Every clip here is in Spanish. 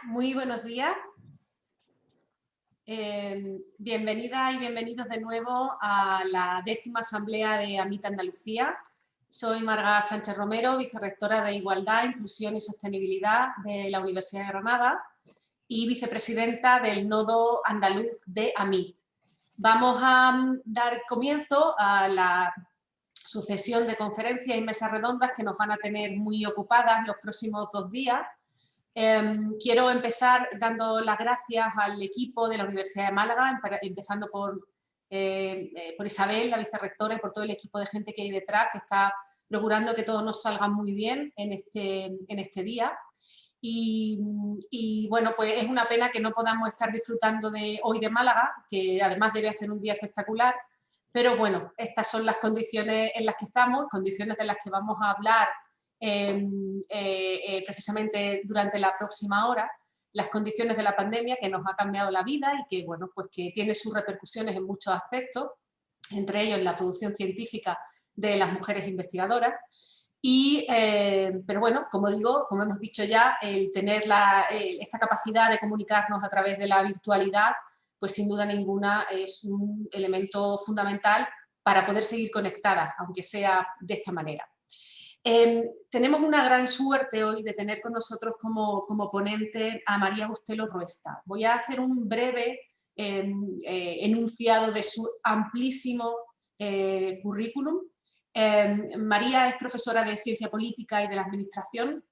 Muy buenos días. Bienvenidas y bienvenidos de nuevo a la 10ª Asamblea de AMIT Andalucía. Soy Marga Sánchez Romero, vicerrectora de Igualdad, Inclusión y Sostenibilidad de la Universidad de Granada y vicepresidenta del Nodo Andaluz de AMIT. Vamos a dar comienzo a la sucesión de conferencias y mesas redondas que nos van a tener muy ocupadas los próximos 2 días. Quiero empezar dando las gracias al equipo de la Universidad de Málaga, empezando por Isabel, la vicerrectora, y por todo el equipo de gente que hay detrás, que está procurando que todo nos salga muy bien en este día. Y bueno, pues es una pena que no podamos estar disfrutando hoy de Málaga, que además debe ser un día espectacular, pero bueno, estas son las condiciones en las que estamos, condiciones de las que vamos a hablar precisamente durante la próxima hora, las condiciones de la pandemia que nos ha cambiado la vida y que, bueno, pues que tiene sus repercusiones en muchos aspectos, entre ellos la producción científica de las mujeres investigadoras. Pero bueno, como digo, como hemos dicho ya, el tener esta capacidad de comunicarnos a través de la virtualidad, pues sin duda ninguna es un elemento fundamental para poder seguir conectadas, aunque sea de esta manera. Tenemos una gran suerte hoy de tener con nosotros como ponente a María Bustelo Ruesta. Voy a hacer un breve enunciado de su amplísimo currículum. María es profesora de Ciencia Política y de la Administración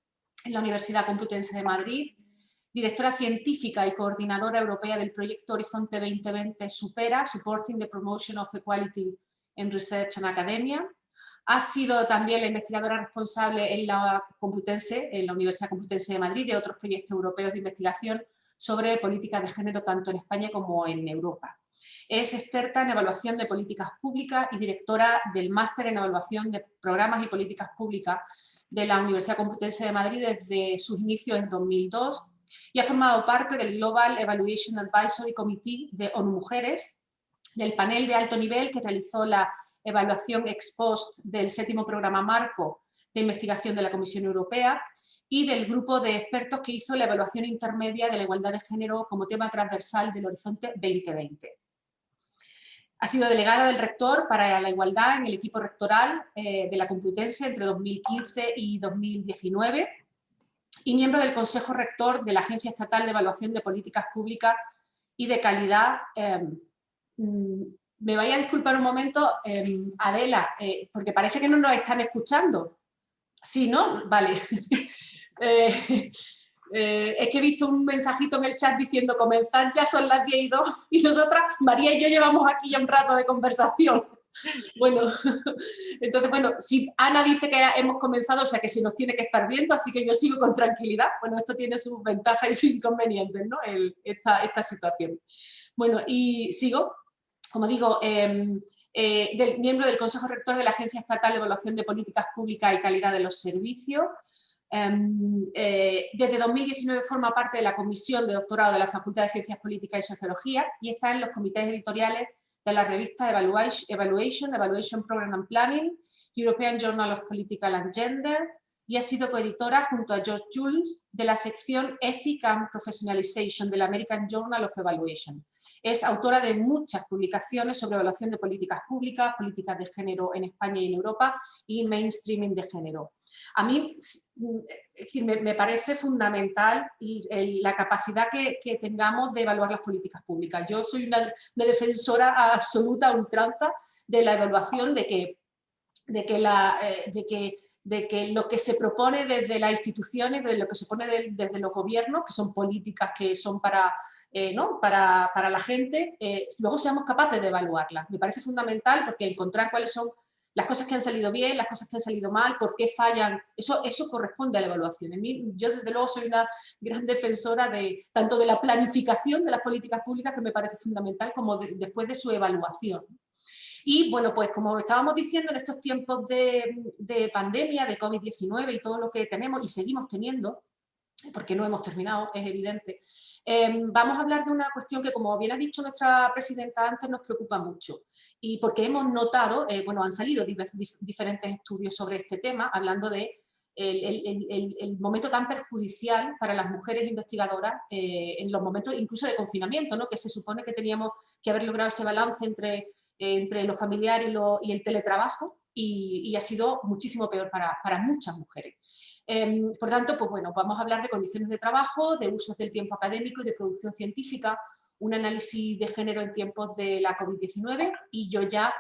en la Universidad Complutense de Madrid, directora científica y coordinadora europea del proyecto Horizonte 2020 Supera, Supporting the Promotion of Equality in Research and Academia. Ha sido también la investigadora responsable en la Universidad Complutense de Madrid de otros proyectos europeos de investigación sobre políticas de género tanto en España como en Europa. Es experta en evaluación de políticas públicas y directora del máster en evaluación de programas y políticas públicas de la Universidad Complutense de Madrid desde sus inicios en 2002 y ha formado parte del Global Evaluation Advisory Committee de ONU Mujeres, del panel de alto nivel que realizó la evaluación ex post del 7º programa marco de investigación de la Comisión Europea y del grupo de expertos que hizo la evaluación intermedia de la igualdad de género como tema transversal del Horizonte 2020. Ha sido delegada del rector para la igualdad en el equipo rectoral de la Complutense entre 2015 y 2019 y miembro del Consejo Rector de la Agencia Estatal de Evaluación de Políticas Públicas y de Calidad. Me vaya a disculpar un momento, Adela, porque parece que no nos están escuchando. Sí, ¿no? Vale. Es que he visto un mensajito en el chat diciendo comenzar ya, son las 10:02 y nosotras, María y yo, llevamos aquí ya un rato de conversación. Bueno, entonces, bueno, si Ana dice que hemos comenzado, o sea que se nos tiene que estar viendo, así que yo sigo con tranquilidad. Bueno, esto tiene sus ventajas y sus inconvenientes, ¿no? Esta situación. Bueno, y sigo. Como digo, miembro del Consejo Rector de la Agencia Estatal de Evaluación de Políticas Públicas y Calidad de los Servicios. Desde 2019 forma parte de la Comisión de Doctorado de la Facultad de Ciencias Políticas y Sociología y está en los comités editoriales de la revista Evaluation Program and Planning, European Journal of Political and Gender, y ha sido coeditora junto a George Jules de la sección Ethics and Professionalization del American Journal of Evaluation. Es autora de muchas publicaciones sobre evaluación de políticas públicas, políticas de género en España y en Europa y mainstreaming de género. A mí me parece fundamental la capacidad que tengamos de evaluar las políticas públicas. Yo soy una defensora absoluta, ultranza, de la evaluación de que lo que se propone desde las instituciones, de lo que se pone desde los gobiernos, que son políticas que son para la gente, luego seamos capaces de evaluarlas. Me parece fundamental porque encontrar cuáles son las cosas que han salido bien, las cosas que han salido mal, por qué fallan, eso corresponde a la evaluación. Yo desde luego soy una gran defensora tanto de la planificación de las políticas públicas, que me parece fundamental, como después de su evaluación. Y bueno, pues como estábamos diciendo, en estos tiempos de pandemia, de COVID-19 y todo lo que tenemos y seguimos teniendo, porque no hemos terminado, es evidente, vamos a hablar de una cuestión que, como bien ha dicho nuestra presidenta antes, nos preocupa mucho. Y porque hemos notado, bueno, han salido diferentes estudios sobre este tema, hablando de el momento tan perjudicial para las mujeres investigadoras en los momentos incluso de confinamiento, ¿no? Que se supone que teníamos que haber logrado ese balance entre lo familiar y el teletrabajo, y ha sido muchísimo peor para muchas mujeres. Por tanto, pues bueno, vamos a hablar de condiciones de trabajo, de usos del tiempo académico y de producción científica, un análisis de género en tiempos de la COVID-19, y yo ya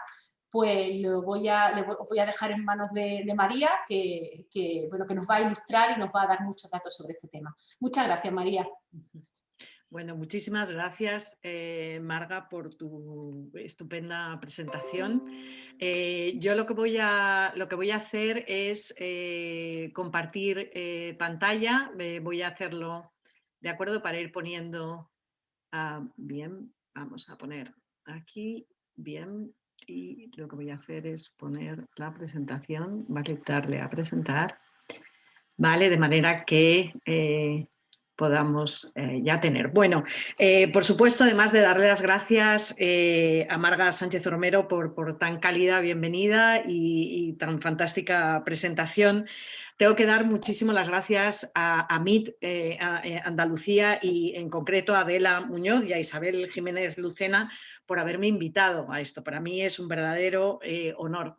pues os voy a dejar en manos de María, bueno, que nos va a ilustrar y nos va a dar muchos datos sobre este tema. Muchas gracias, María. Bueno, muchísimas gracias, Marga, por tu estupenda presentación. Yo lo que voy a hacer es compartir pantalla. Voy a hacerlo, ¿de acuerdo? Para ir poniendo... bien, vamos a poner aquí, bien. Y lo que voy a hacer es poner la presentación, vale, darle a presentar, vale, de manera que podamos ya tener. Bueno, por supuesto, además de darle las gracias a Marga Sánchez Romero por tan cálida bienvenida y tan fantástica presentación, tengo que dar muchísimas las gracias a MIT Andalucía y en concreto a Adela Muñoz y a Isabel Jiménez Lucena por haberme invitado a esto. Para mí es un verdadero honor.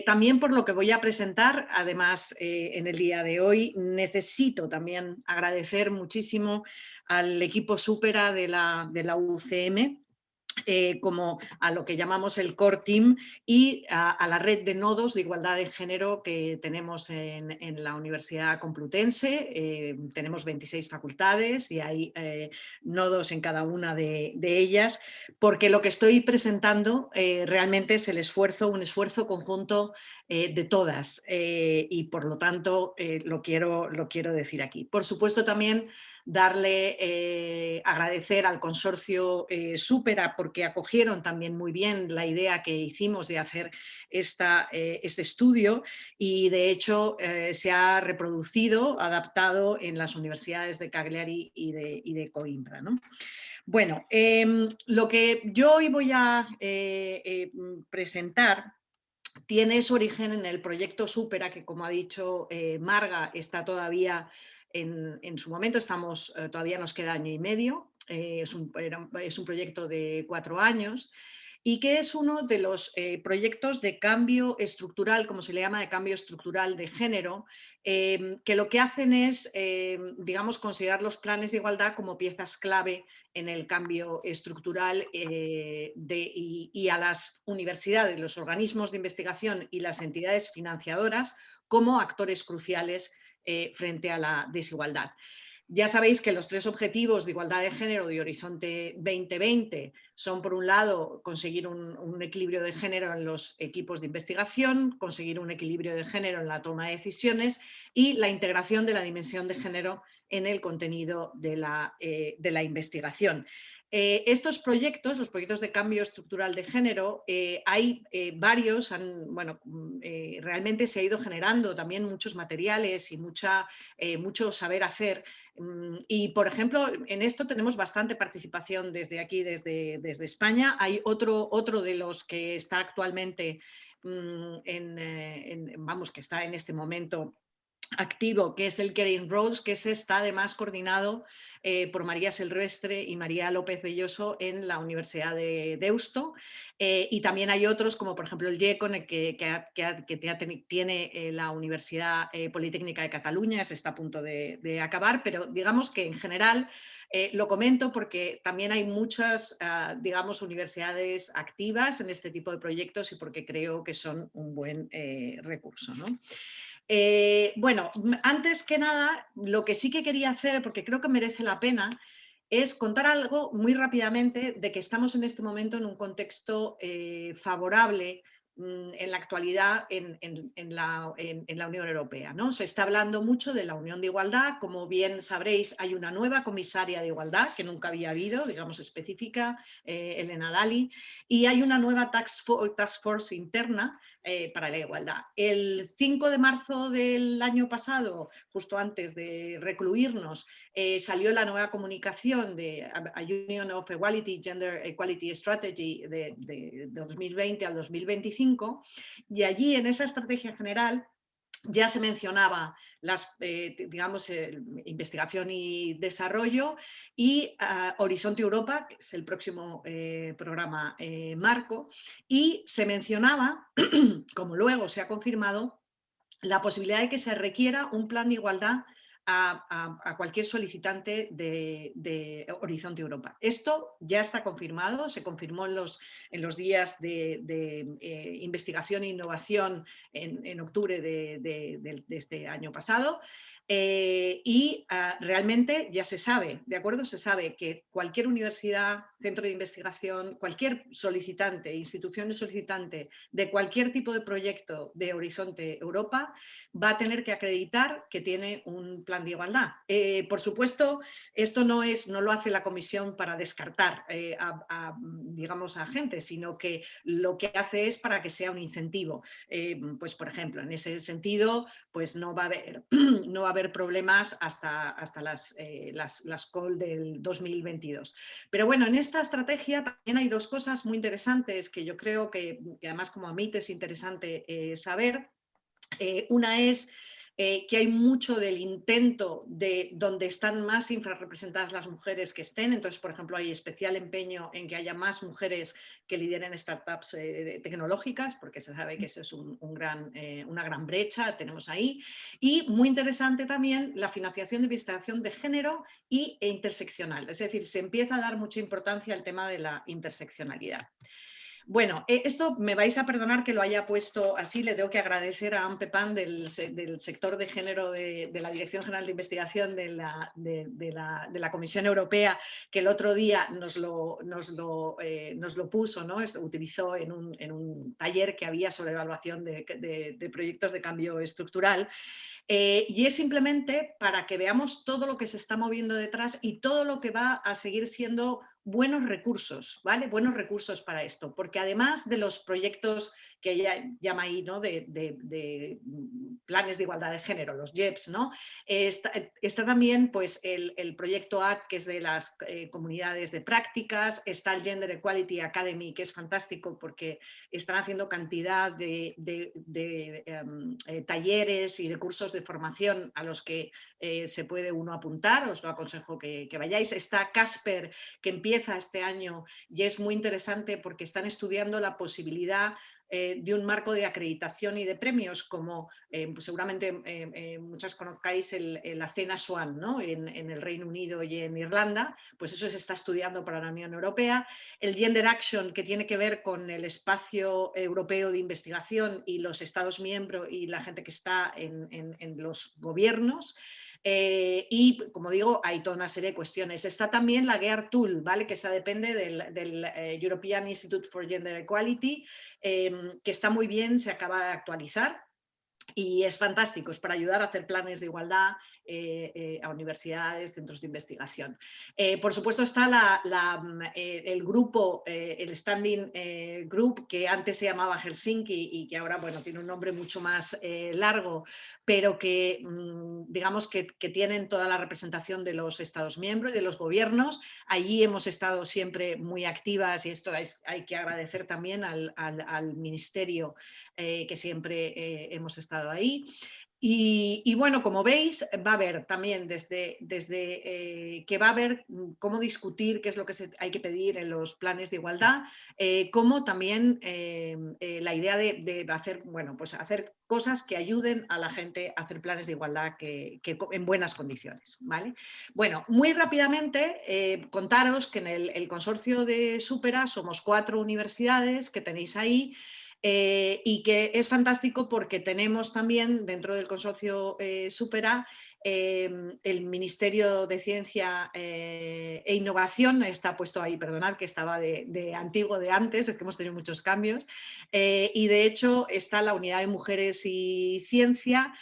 También por lo que voy a presentar, además en el día de hoy, necesito también agradecer muchísimo al equipo Súpera de la UCM, como a lo que llamamos el Core Team y a la red de nodos de igualdad de género que tenemos en la Universidad Complutense. Tenemos 26 facultades y hay nodos en cada una de ellas, porque lo que estoy presentando realmente es un esfuerzo conjunto de todas y por lo tanto lo quiero decir aquí. Por supuesto también agradecer al consorcio Súpera porque acogieron también muy bien la idea que hicimos de hacer este estudio y de hecho se ha reproducido, adaptado en las universidades de Cagliari y de Coimbra, ¿no? Bueno, lo que yo hoy voy a presentar tiene su origen en el proyecto Súpera, que como ha dicho Marga, está todavía en su momento, todavía nos queda año y medio, es un proyecto de 4 años y que es uno de los proyectos de cambio estructural, como se le llama, de cambio estructural de género, que lo que hacen es, digamos, considerar los planes de igualdad como piezas clave en el cambio estructural y a las universidades, los organismos de investigación y las entidades financiadoras como actores cruciales frente a la desigualdad. Ya sabéis que los 3 objetivos de igualdad de género de Horizonte 2020 son, por un lado, conseguir un equilibrio de género en los equipos de investigación, conseguir un equilibrio de género en la toma de decisiones y la integración de la dimensión de género en el contenido de la investigación. Estos proyectos, los proyectos de cambio estructural de género, hay varios, realmente se ha ido generando también muchos materiales y mucho saber hacer. Y, por ejemplo, en esto tenemos bastante participación desde aquí, desde España. Hay otro de los que está actualmente, que está en este momento activo, que es el Caring Roles, que está además coordinado por María Silvestre y María López Belloso en la Universidad de Deusto, y también hay otros como por ejemplo el GECON que tiene la Universidad Politécnica de Cataluña, se está a punto de acabar, pero digamos que en general lo comento porque también hay muchas digamos universidades activas en este tipo de proyectos y porque creo que son un buen recurso, ¿no? Bueno, antes que nada, lo que sí que quería hacer, porque creo que merece la pena, es contar algo muy rápidamente de que estamos en este momento en un contexto favorable en la actualidad en la Unión Europea, ¿no? Se está hablando mucho de la Unión de Igualdad, como bien sabréis hay una nueva comisaria de igualdad que nunca había habido, digamos específica, Elena Dalli, y hay una nueva task force interna para la igualdad. El 5 de marzo del año pasado, justo antes de recluirnos, salió la nueva comunicación de A Union of Equality, Gender Equality Strategy de 2020 al 2025 y allí en esa estrategia general ya se mencionaba digamos, investigación y desarrollo y Horizonte Europa, que es el próximo programa marco, y se mencionaba, como luego se ha confirmado, la posibilidad de que se requiera un plan de igualdad a cualquier solicitante de Horizonte Europa. Esto ya está confirmado, se confirmó en los días de investigación e innovación en octubre de este año pasado. Y realmente ya se sabe, ¿de acuerdo? Se sabe que cualquier universidad, centro de investigación, cualquier solicitante, institución solicitante de cualquier tipo de proyecto de Horizonte Europa va a tener que acreditar que tiene un plan de igualdad. Por supuesto, esto no lo hace la comisión para descartar digamos, a gente, sino que lo que hace es para que sea un incentivo. Pues, por ejemplo, en ese sentido, pues no va a haber, no va a haber problemas hasta las call del 2022. Pero bueno, en esta estrategia también hay dos cosas muy interesantes que yo creo que además como a mí te es interesante saber. Una es que hay mucho del intento de donde están más infrarrepresentadas las mujeres que estén. Entonces, por ejemplo, hay especial empeño en que haya más mujeres que lideren startups tecnológicas, porque se sabe que eso es una gran brecha, tenemos ahí. Y muy interesante también la financiación de investigación de género e interseccional. Es decir, se empieza a dar mucha importancia al tema de la interseccionalidad. Bueno, esto me vais a perdonar que lo haya puesto así, le tengo que agradecer a Ampe Pan del sector de género de la Dirección General de Investigación de la Comisión Europea, que el otro día nos lo puso, ¿no? Utilizó en un taller que había sobre evaluación de proyectos de cambio estructural. Y es simplemente para que veamos todo lo que se está moviendo detrás y todo lo que va a seguir siendo buenos recursos, ¿vale? Buenos recursos para esto, porque además de los proyectos que ella llama ahí, ¿no? de planes de igualdad de género, los JEPs, ¿no? Está también pues, el proyecto AD, que es de las comunidades de prácticas, está el Gender Equality Academy, que es fantástico porque están haciendo cantidad de talleres y de cursos de formación a los que se puede uno apuntar, os lo aconsejo que vayáis. Está Casper, que empieza este año y es muy interesante porque están estudiando la posibilidad de un marco de acreditación y de premios, como pues seguramente muchas conozcáis la cena Swan, ¿no? en el Reino Unido y en Irlanda, pues eso se está estudiando para la Unión Europea. El Gender Action, que tiene que ver con el espacio europeo de investigación y los Estados miembros y la gente que está en los gobiernos. Y, como digo, hay toda una serie de cuestiones. Está también la GEAR Tool, ¿vale? Que esa depende del European Institute for Gender Equality, que está muy bien, se acaba de actualizar. Y es fantástico, es para ayudar a hacer planes de igualdad a universidades, centros de investigación. Por supuesto está el grupo, el Standing Group, que antes se llamaba Helsinki y que ahora bueno, tiene un nombre mucho más largo, pero que digamos que tienen toda la representación de los Estados miembros y de los gobiernos. Allí hemos estado siempre muy activas y esto hay que agradecer también al Ministerio que siempre hemos estado ahí. Y bueno, como veis, va a haber también desde que va a haber cómo discutir qué es lo que hay que pedir en los planes de igualdad, como también la idea de hacer, bueno, pues hacer cosas que ayuden a la gente a hacer planes de igualdad que en buenas condiciones, ¿vale? Bueno, muy rápidamente contaros que en el consorcio de Supera somos 4 universidades que tenéis ahí. Y que es fantástico porque tenemos también dentro del consorcio Supera el Ministerio de Ciencia e Innovación, está puesto ahí, perdonad que estaba de antiguo, de antes, es que hemos tenido muchos cambios, y de hecho está la Unidad de Mujeres y Ciencia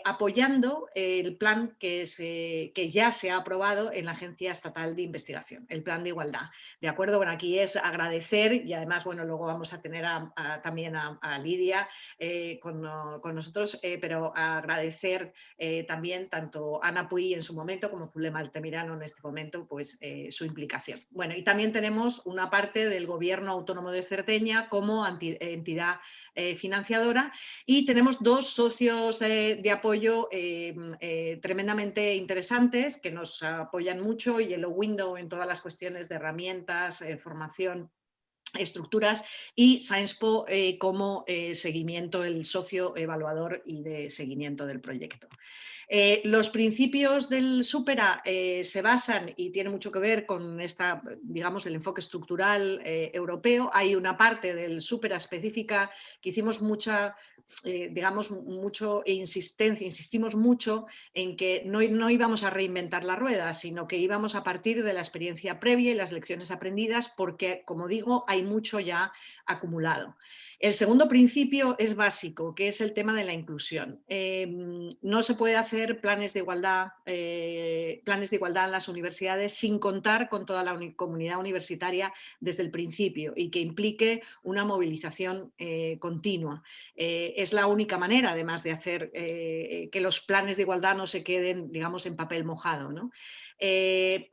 apoyando el plan que ya se ha aprobado en la Agencia Estatal de Investigación, el plan de igualdad. ¿De acuerdo? Bueno, aquí es agradecer y además, bueno, luego vamos a tener también a Lidia con nosotros, pero agradecer también tanto Ana Puy en su momento como Zulema Altamirano en este momento, pues su implicación. Bueno, y también tenemos una parte del Gobierno Autónomo de Cerdeña como entidad financiadora, y tenemos dos socios de apoyo tremendamente interesantes que nos apoyan mucho: Yellow Window en todas las cuestiones de herramientas, formación, estructuras, y SciencePo como seguimiento, el socio evaluador y de seguimiento del proyecto. Los principios del Supera se basan, y tiene mucho que ver con digamos, el enfoque estructural europeo. Hay una parte del Supera específica que hicimos digamos, mucho insistimos mucho en que no íbamos a reinventar la rueda, sino que íbamos a partir de la experiencia previa y las lecciones aprendidas, porque, como digo, hay mucho ya acumulado. El segundo principio es básico, que es el tema de la inclusión. No se puede hacer planes de igualdad en las universidades sin contar con toda la comunidad universitaria desde el principio, y que implique una movilización continua. Es la única manera, además, de hacer que los planes de igualdad no se queden, digamos, en papel mojado, ¿no?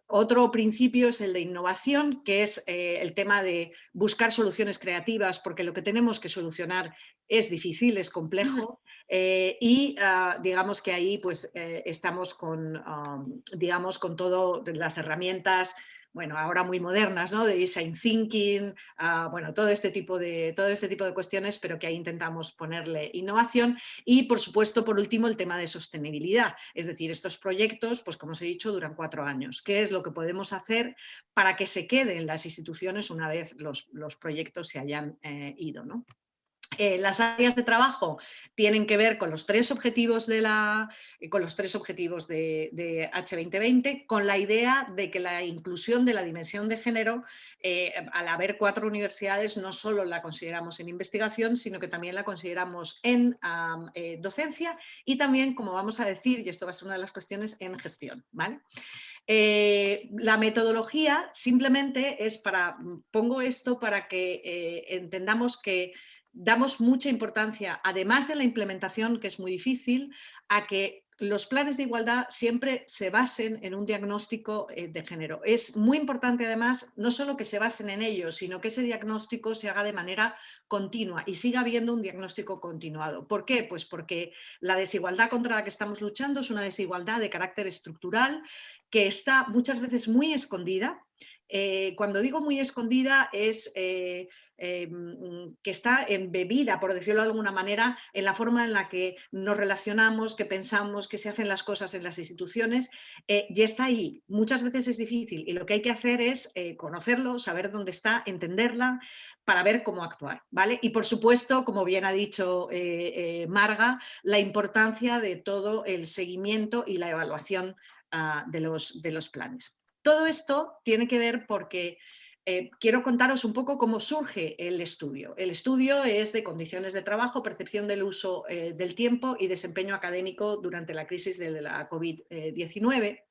Otro principio es el de innovación, que es el tema de buscar soluciones creativas, porque lo que tenemos que solucionar es difícil, es complejo, y digamos que ahí pues, estamos digamos, con todas las herramientas, bueno, ahora muy modernas, ¿no? De design thinking, bueno, todo este tipo de cuestiones, pero que ahí intentamos ponerle innovación. Y, por supuesto, por último, el tema de sostenibilidad. Es decir, estos proyectos, pues como os he dicho, duran 4 años. ¿Qué es lo que podemos hacer para que se queden en las instituciones una vez los proyectos se hayan ido, ¿no? Las áreas de trabajo tienen que ver con los 3 objetivos de H2020, con la idea de que la inclusión de la dimensión de género, al haber 4 universidades, no solo la consideramos en investigación, sino que también la consideramos en docencia, y también, como vamos a decir, y esto va a ser una de las cuestiones, en gestión, ¿vale? La metodología simplemente pongo esto para que entendamos que damos mucha importancia, además de la implementación, que es muy difícil, a que los planes de igualdad siempre se basen en un diagnóstico de género. Es muy importante, además, no solo que se basen en ello, sino que ese diagnóstico se haga de manera continua y siga habiendo un diagnóstico continuado. ¿Por qué? Pues porque la desigualdad contra la que estamos luchando es una desigualdad de carácter estructural que está muchas veces muy escondida. Cuando digo muy escondida es que está embebida, por decirlo de alguna manera, en la forma en la que nos relacionamos, que pensamos, que se hacen las cosas en las instituciones, y está ahí. Muchas veces es difícil, y lo que hay que hacer es conocerlo, saber dónde está, entenderla, para ver cómo actuar, ¿vale? Y, por supuesto, como bien ha dicho Marga, la importancia de todo el seguimiento y la evaluación de los planes. Todo esto tiene que ver porque quiero contaros un poco cómo surge el estudio. El estudio es de condiciones de trabajo, percepción del uso del tiempo y desempeño académico durante la crisis de la COVID-19.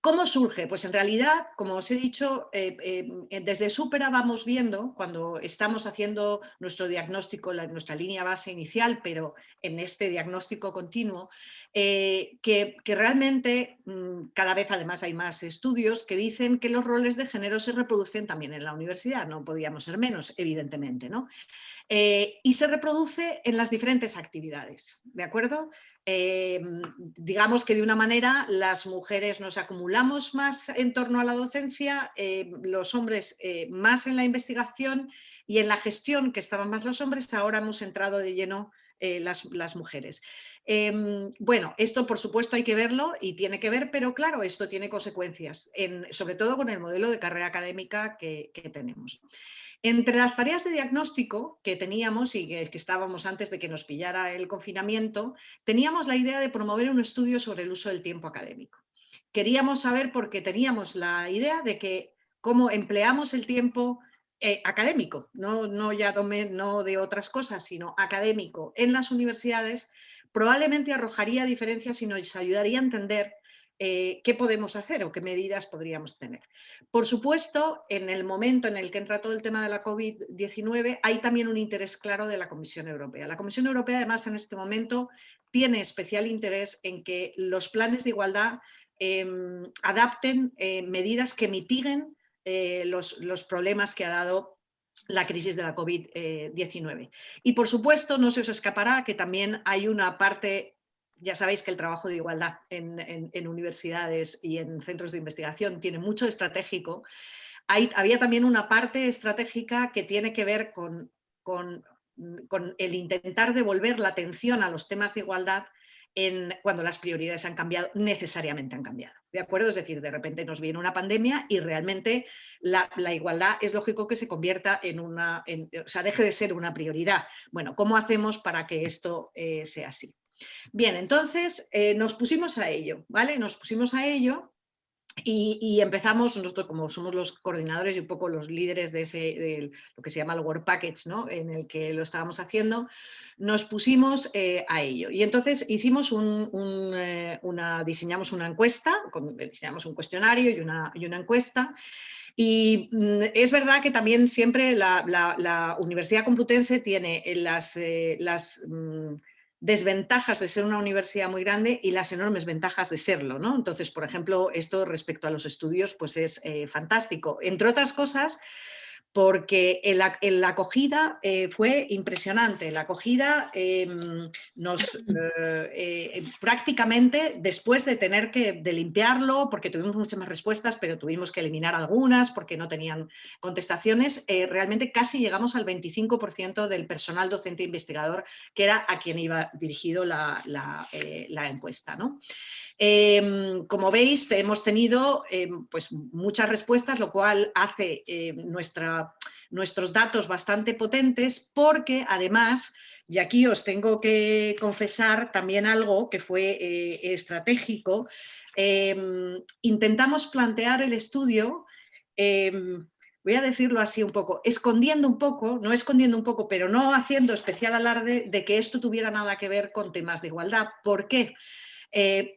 ¿Cómo surge? Pues en realidad, como os he dicho, desde Supera vamos viendo, cuando estamos haciendo nuestro diagnóstico, nuestra línea base inicial, pero en este diagnóstico continuo, que realmente cada vez además hay más estudios que dicen que los roles de género se reproducen también en la universidad, no podíamos ser menos, evidentemente, ¿no? Y se reproduce en las diferentes actividades, ¿de acuerdo? Digamos que de una manera las mujeres nos acumulamos más en torno a la docencia, los hombres más en la investigación, y en la gestión, que estaban más los hombres, ahora hemos entrado de lleno las mujeres. Bueno, esto por supuesto hay que verlo y tiene que ver, pero claro, esto tiene consecuencias, sobre todo con el modelo de carrera académica que tenemos. Entre las tareas de diagnóstico que teníamos y que estábamos antes de que nos pillara el confinamiento, teníamos la idea de promover un estudio sobre el uso del tiempo académico. Queríamos saber, porque teníamos la idea de que cómo empleamos el tiempo académico, no de otras cosas, sino académico en las universidades, probablemente arrojaría diferencias y nos ayudaría a entender qué podemos hacer o qué medidas podríamos tener. Por supuesto, en el momento en el que entra todo el tema de la COVID-19, hay también un interés claro de la Comisión Europea. La Comisión Europea, además, en este momento tiene especial interés en que los planes de igualdad adapten medidas que mitiguen los problemas que ha dado la crisis de la COVID-19. Y por supuesto, no se os escapará que también hay una parte, ya sabéis que el trabajo de igualdad en universidades y en centros de investigación tiene mucho estratégico. Había también una parte estratégica que tiene que ver con el intentar devolver la atención a los temas de igualdad cuando las prioridades han cambiado, necesariamente han cambiado. ¿De acuerdo? Es decir, de repente nos viene una pandemia y realmente la igualdad es lógico que se convierta o sea, deje de ser una prioridad. Bueno, ¿cómo hacemos para que esto sea así? Bien, entonces nos pusimos a ello, ¿vale? Nos pusimos a ello. Y empezamos, nosotros como somos los coordinadores y un poco los líderes de lo que se llama el Work Package, ¿no? En el que lo estábamos haciendo, nos pusimos a ello. Y entonces hicimos diseñamos una encuesta, diseñamos un cuestionario y una encuesta. Y es verdad que también siempre la Universidad Complutense tiene las desventajas de ser una universidad muy grande y las enormes ventajas de serlo, ¿no? Entonces, por ejemplo, esto respecto a los estudios pues es fantástico. Entre otras cosas, porque la acogida fue impresionante. La acogida prácticamente después de tener de limpiarlo, porque tuvimos muchas más respuestas, pero tuvimos que eliminar algunas porque no tenían contestaciones, realmente casi llegamos al 25% del personal docente e investigador, que era a quien iba dirigido la encuesta, ¿no? Como veis, hemos tenido pues muchas respuestas, lo cual hace nuestros datos bastante potentes, porque además, y aquí os tengo que confesar también algo que fue estratégico, intentamos plantear el estudio, voy a decirlo así un poco, no escondiendo un poco, pero no haciendo especial alarde de que esto tuviera nada que ver con temas de igualdad. ¿Por qué?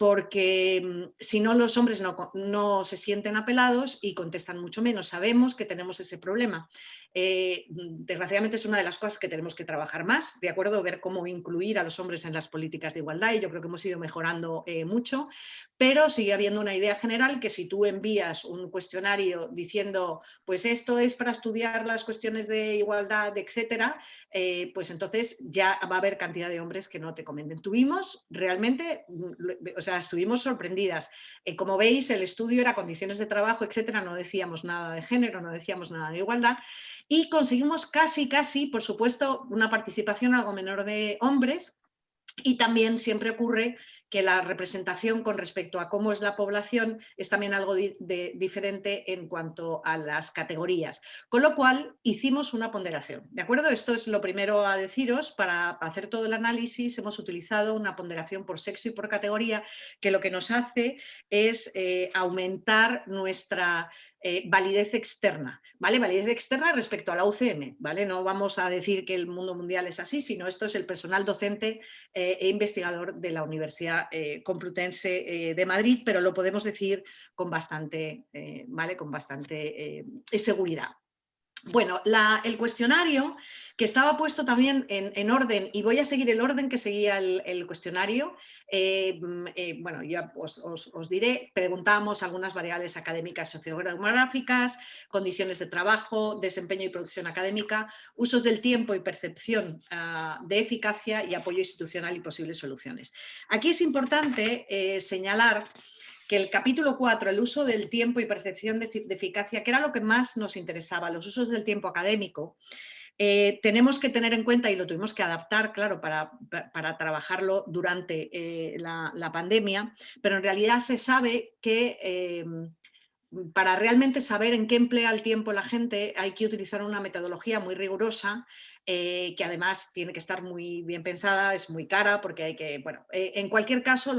Porque si no, los hombres no se sienten apelados y contestan mucho menos. Sabemos que tenemos ese problema. Desgraciadamente es una de las cosas que tenemos que trabajar más, ¿de acuerdo? Ver cómo incluir a los hombres en las políticas de igualdad, y yo creo que hemos ido mejorando mucho, pero sigue habiendo una idea general que si tú envías un cuestionario diciendo pues esto es para estudiar las cuestiones de igualdad, etcétera, pues entonces ya va a haber cantidad de hombres que no te comenten. Tuvimos realmente, o sea, estuvimos sorprendidas. Como veis, el estudio era condiciones de trabajo, etcétera, no decíamos nada de género, no decíamos nada de igualdad, y conseguimos casi, por supuesto, una participación algo menor de hombres. Y también siempre ocurre que la representación con respecto a cómo es la población es también algo diferente en cuanto a las categorías. Con lo cual hicimos una ponderación, ¿de acuerdo? Esto es lo primero a deciros. Para hacer todo el análisis hemos utilizado una ponderación por sexo y por categoría, que lo que nos hace es aumentar nuestra validez externa, ¿vale? Validez externa respecto a la UCM, ¿vale? No vamos a decir que el mundo mundial es así, sino esto es el personal docente e investigador de la Universidad Complutense de Madrid, pero lo podemos decir con bastante, ¿vale? Con bastante seguridad. Bueno, el cuestionario, que estaba puesto también en orden, y voy a seguir el orden que seguía el cuestionario, bueno, ya os diré, preguntamos algunas variables académicas sociodemográficas, condiciones de trabajo, desempeño y producción académica, usos del tiempo y percepción de eficacia y apoyo institucional y posibles soluciones. Aquí es importante señalar que el capítulo 4, el uso del tiempo y percepción de eficacia, que era lo que más nos interesaba, los usos del tiempo académico, tenemos que tener en cuenta, y lo tuvimos que adaptar, claro, para trabajarlo durante la pandemia, pero en realidad se sabe que para realmente saber en qué emplea el tiempo la gente hay que utilizar una metodología muy rigurosa, que además tiene que estar muy bien pensada, es muy cara porque hay que, bueno, en cualquier caso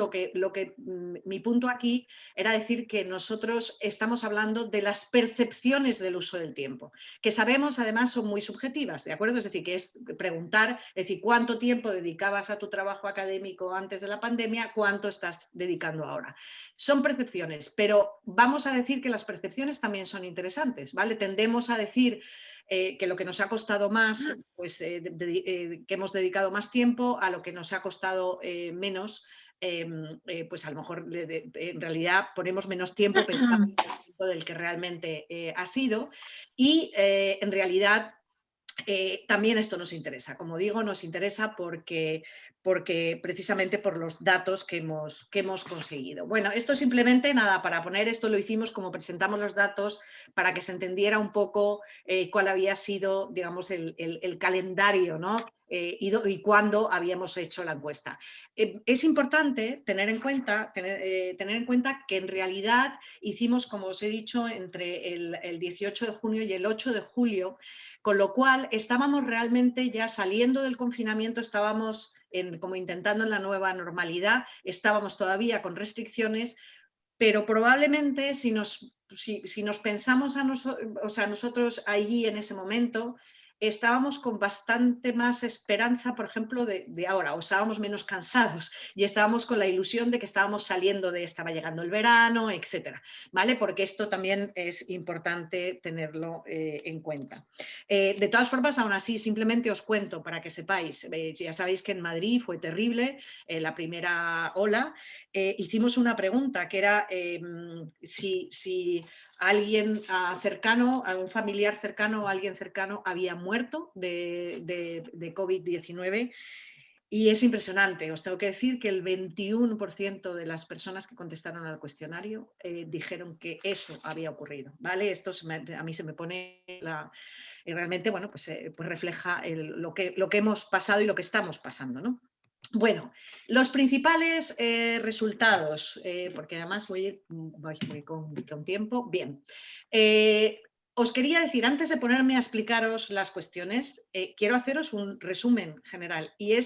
mi punto aquí era decir que nosotros estamos hablando de las percepciones del uso del tiempo, que sabemos además son muy subjetivas, ¿de acuerdo? Es decir, que es preguntar, es decir, cuánto tiempo dedicabas a tu trabajo académico antes de la pandemia, cuánto estás dedicando ahora. Son percepciones, pero vamos a decir que las percepciones también son interesantes, ¿vale? Tendemos a decir que lo que nos ha costado más, pues que hemos dedicado más tiempo, a lo que nos ha costado menos, pues a lo mejor en realidad ponemos menos tiempo pensando en el tiempo del que realmente ha sido, y en realidad también esto nos interesa. Como digo, nos interesa porque precisamente por los datos que hemos conseguido. Bueno, esto simplemente nada, para poner esto lo hicimos como presentamos los datos para que se entendiera un poco cuál había sido, digamos, el calendario, ¿no? Y cuándo habíamos hecho la encuesta. Es importante tener en cuenta que en realidad hicimos, como os he dicho, entre el 18 de junio y el 8 de julio, con lo cual estábamos realmente ya saliendo del confinamiento, estábamos como intentando en la nueva normalidad, estábamos todavía con restricciones, pero probablemente si nos pensamos a nosotros allí en ese momento, estábamos con bastante más esperanza, por ejemplo, de ahora, o estábamos menos cansados y estábamos con la ilusión de que estábamos saliendo estaba llegando el verano, etcétera, ¿vale? Porque esto también es importante tenerlo en cuenta. De todas formas, aún así, simplemente os cuento para que sepáis, ya sabéis que en Madrid fue terrible la primera ola. Hicimos una pregunta que era si alguien cercano, a un familiar cercano o alguien cercano había muerto de COVID-19. Y es impresionante, os tengo que decir que el 21% de las personas que contestaron al cuestionario dijeron que eso había ocurrido, ¿vale? Esto a mí se me pone y realmente, bueno, pues refleja lo que hemos pasado y lo que estamos pasando, ¿no? Bueno, los principales resultados, porque además voy con tiempo. Bien, os quería decir, antes de ponerme a explicaros las cuestiones, quiero haceros un resumen general y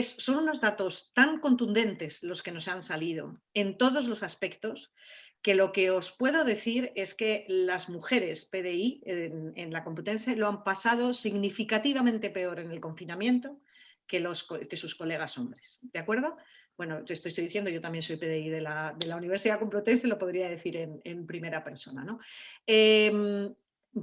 son unos datos tan contundentes los que nos han salido en todos los aspectos, que lo que os puedo decir es que las mujeres PDI en la Complutense lo han pasado significativamente peor en el confinamiento que sus colegas hombres, ¿de acuerdo? Bueno, te estoy diciendo, yo también soy PDI de la Universidad Complutense, lo podría decir en primera persona, ¿no?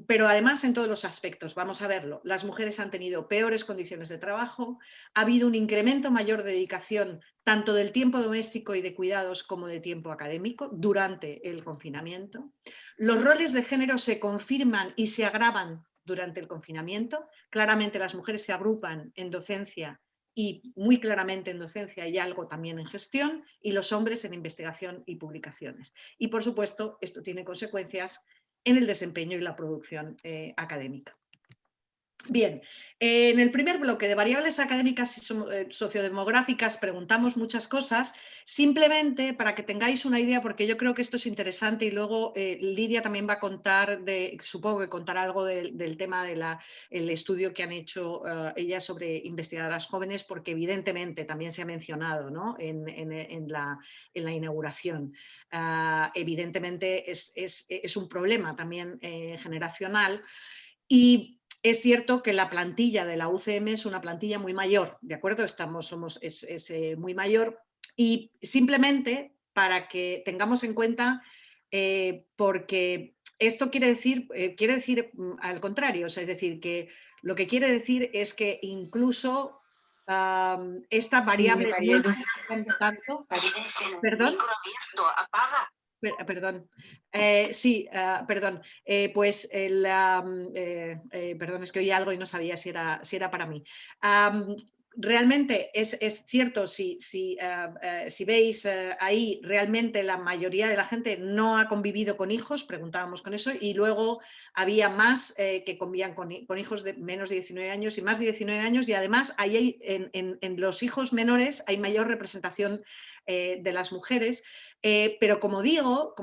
Pero además en todos los aspectos, vamos a verlo, las mujeres han tenido peores condiciones de trabajo, ha habido un incremento mayor de dedicación tanto del tiempo doméstico y de cuidados como de tiempo académico durante el confinamiento. Los roles de género se confirman y se agravan durante el confinamiento. Claramente las mujeres se agrupan en docencia y muy claramente en docencia y algo también en gestión, y los hombres en investigación y publicaciones. Y por supuesto esto tiene consecuencias en el desempeño y la producción académica. Bien, en el primer bloque de variables académicas y sociodemográficas preguntamos muchas cosas, simplemente para que tengáis una idea, porque yo creo que esto es interesante y luego Lidia también va a contar, supongo que contará algo del tema del estudio que han hecho ellas sobre investigadoras jóvenes, porque evidentemente también se ha mencionado, ¿no? en la inauguración. Evidentemente es un problema también generacional y es cierto que la plantilla de la UCM es una plantilla muy mayor, ¿de acuerdo? Es muy mayor y simplemente para que tengamos en cuenta, porque esto quiere decir al contrario, o sea, es decir, que lo que quiere decir es que incluso esta variable no está cambiando tanto. ¿Perdón? Perdón, sí, perdón, pues perdón, es que oí algo y no sabía si era para mí. Realmente es cierto, si veis ahí, realmente la mayoría de la gente no ha convivido con hijos, preguntábamos con eso, y luego había más que convivían con hijos de menos de 19 años y más de 19 años, y además ahí en los hijos menores hay mayor representación de las mujeres, pero como digo,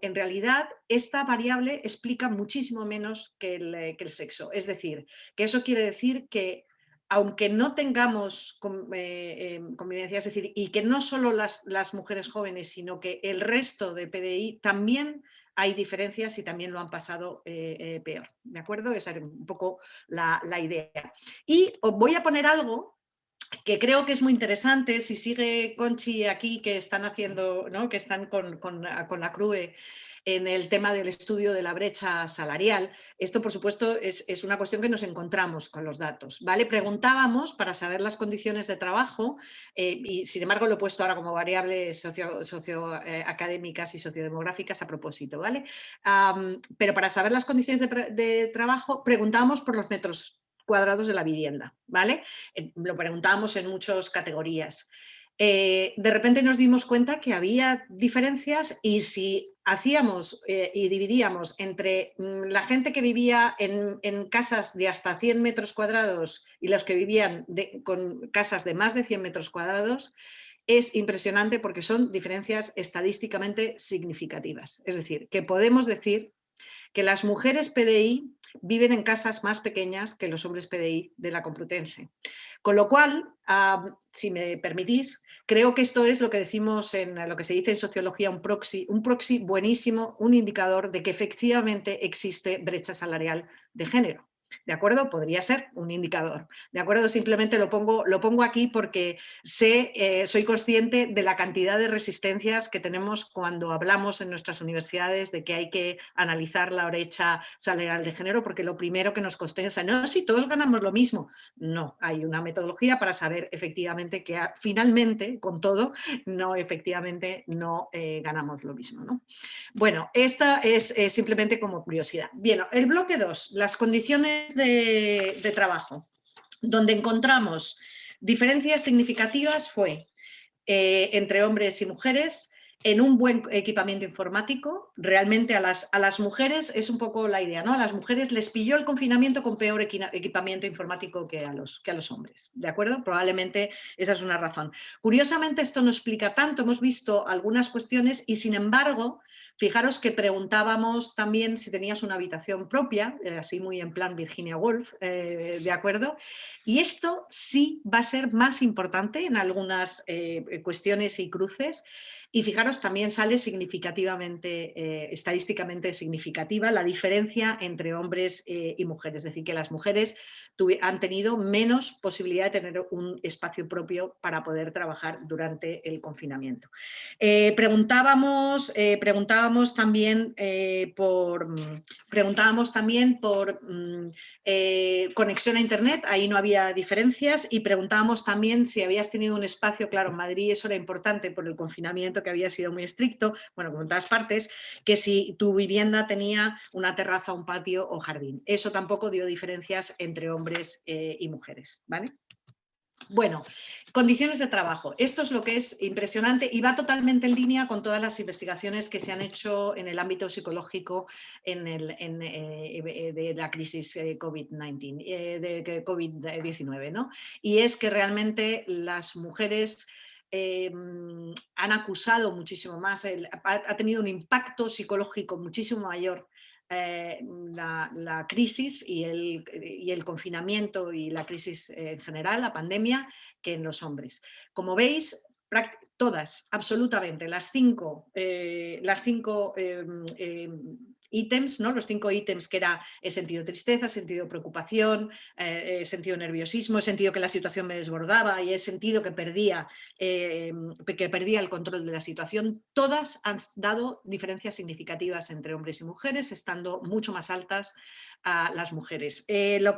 en realidad esta variable explica muchísimo menos que el sexo, es decir, que eso quiere decir que aunque no tengamos convivencia, es decir, y que no solo las mujeres jóvenes, sino que el resto de PDI también hay diferencias y también lo han pasado peor, ¿de acuerdo? Esa es un poco la idea. Y os voy a poner algo que creo que es muy interesante, si sigue Conchi aquí, que están haciendo, ¿no? Que están con la CRUE en el tema del estudio de la brecha salarial. Esto, por supuesto, es una cuestión que nos encontramos con los datos, ¿vale? Preguntábamos para saber las condiciones de trabajo, y sin embargo lo he puesto ahora como variables socioacadémicas y sociodemográficas a propósito, ¿vale? Pero para saber las condiciones de trabajo, preguntábamos por los metros cuadrados de la vivienda, ¿vale? Lo preguntábamos en muchas categorías. De repente nos dimos cuenta que había diferencias, y si hacíamos y dividíamos entre la gente que vivía en casas de hasta 100 metros cuadrados y los que vivían con casas de más de 100 metros cuadrados, es impresionante porque son diferencias estadísticamente significativas. Es decir, que podemos decir que las mujeres PDI viven en casas más pequeñas que los hombres PDI de la Complutense. Con lo cual, si me permitís, creo que esto es lo que decimos en lo que se dice en sociología un proxy buenísimo, un indicador de que efectivamente existe brecha salarial de género. ¿De acuerdo? Podría ser un indicador. ¿De acuerdo? Simplemente lo pongo aquí porque soy consciente de la cantidad de resistencias que tenemos cuando hablamos en nuestras universidades de que hay que analizar la brecha salarial de género, porque lo primero que nos contesta, no, si todos ganamos lo mismo. No, hay una metodología para saber efectivamente que finalmente, con todo, efectivamente no ganamos lo mismo, ¿no? Bueno, esta es simplemente como curiosidad. Bien, el bloque 2, las condiciones de trabajo, donde encontramos diferencias significativas fue entre hombres y mujeres, en un buen equipamiento informático. Realmente a las mujeres es un poco la idea, ¿no? A las mujeres les pilló el confinamiento con peor equipamiento informático que a los hombres, ¿de acuerdo? Probablemente esa es una razón. Curiosamente esto no explica tanto, hemos visto algunas cuestiones y sin embargo, fijaros que preguntábamos también si tenías una habitación propia, así muy en plan Virginia Woolf, ¿de acuerdo? Y esto sí va a ser más importante en algunas cuestiones y cruces, y fijaros, también sale significativamente, estadísticamente significativa la diferencia entre hombres y mujeres, es decir, que las mujeres han tenido menos posibilidad de tener un espacio propio para poder trabajar durante el confinamiento. Preguntábamos también por conexión a internet, ahí no había diferencias, y preguntábamos también si habías tenido un espacio, claro, en Madrid eso era importante por el confinamiento que había sido muy estricto, bueno, como en todas partes, que si tu vivienda tenía una terraza, un patio o jardín. Eso tampoco dio diferencias entre hombres y mujeres, ¿vale? Bueno, condiciones de trabajo. Esto es lo que es impresionante y va totalmente en línea con todas las investigaciones que se han hecho en el ámbito psicológico de la crisis COVID-19, de COVID-19, ¿no? Y es que realmente las mujeres han acusado muchísimo más, ha tenido un impacto psicológico muchísimo mayor la crisis y el confinamiento y la crisis en general, la pandemia, que en los hombres. Como veis, todas, absolutamente, las cinco ítems, ¿no? Los 5 ítems que era el sentido de tristeza, sentido de preocupación, sentido de nerviosismo, sentido que la situación me desbordaba y el sentido que perdía el control de la situación, todas han dado diferencias significativas entre hombres y mujeres, estando mucho más altas a las mujeres. La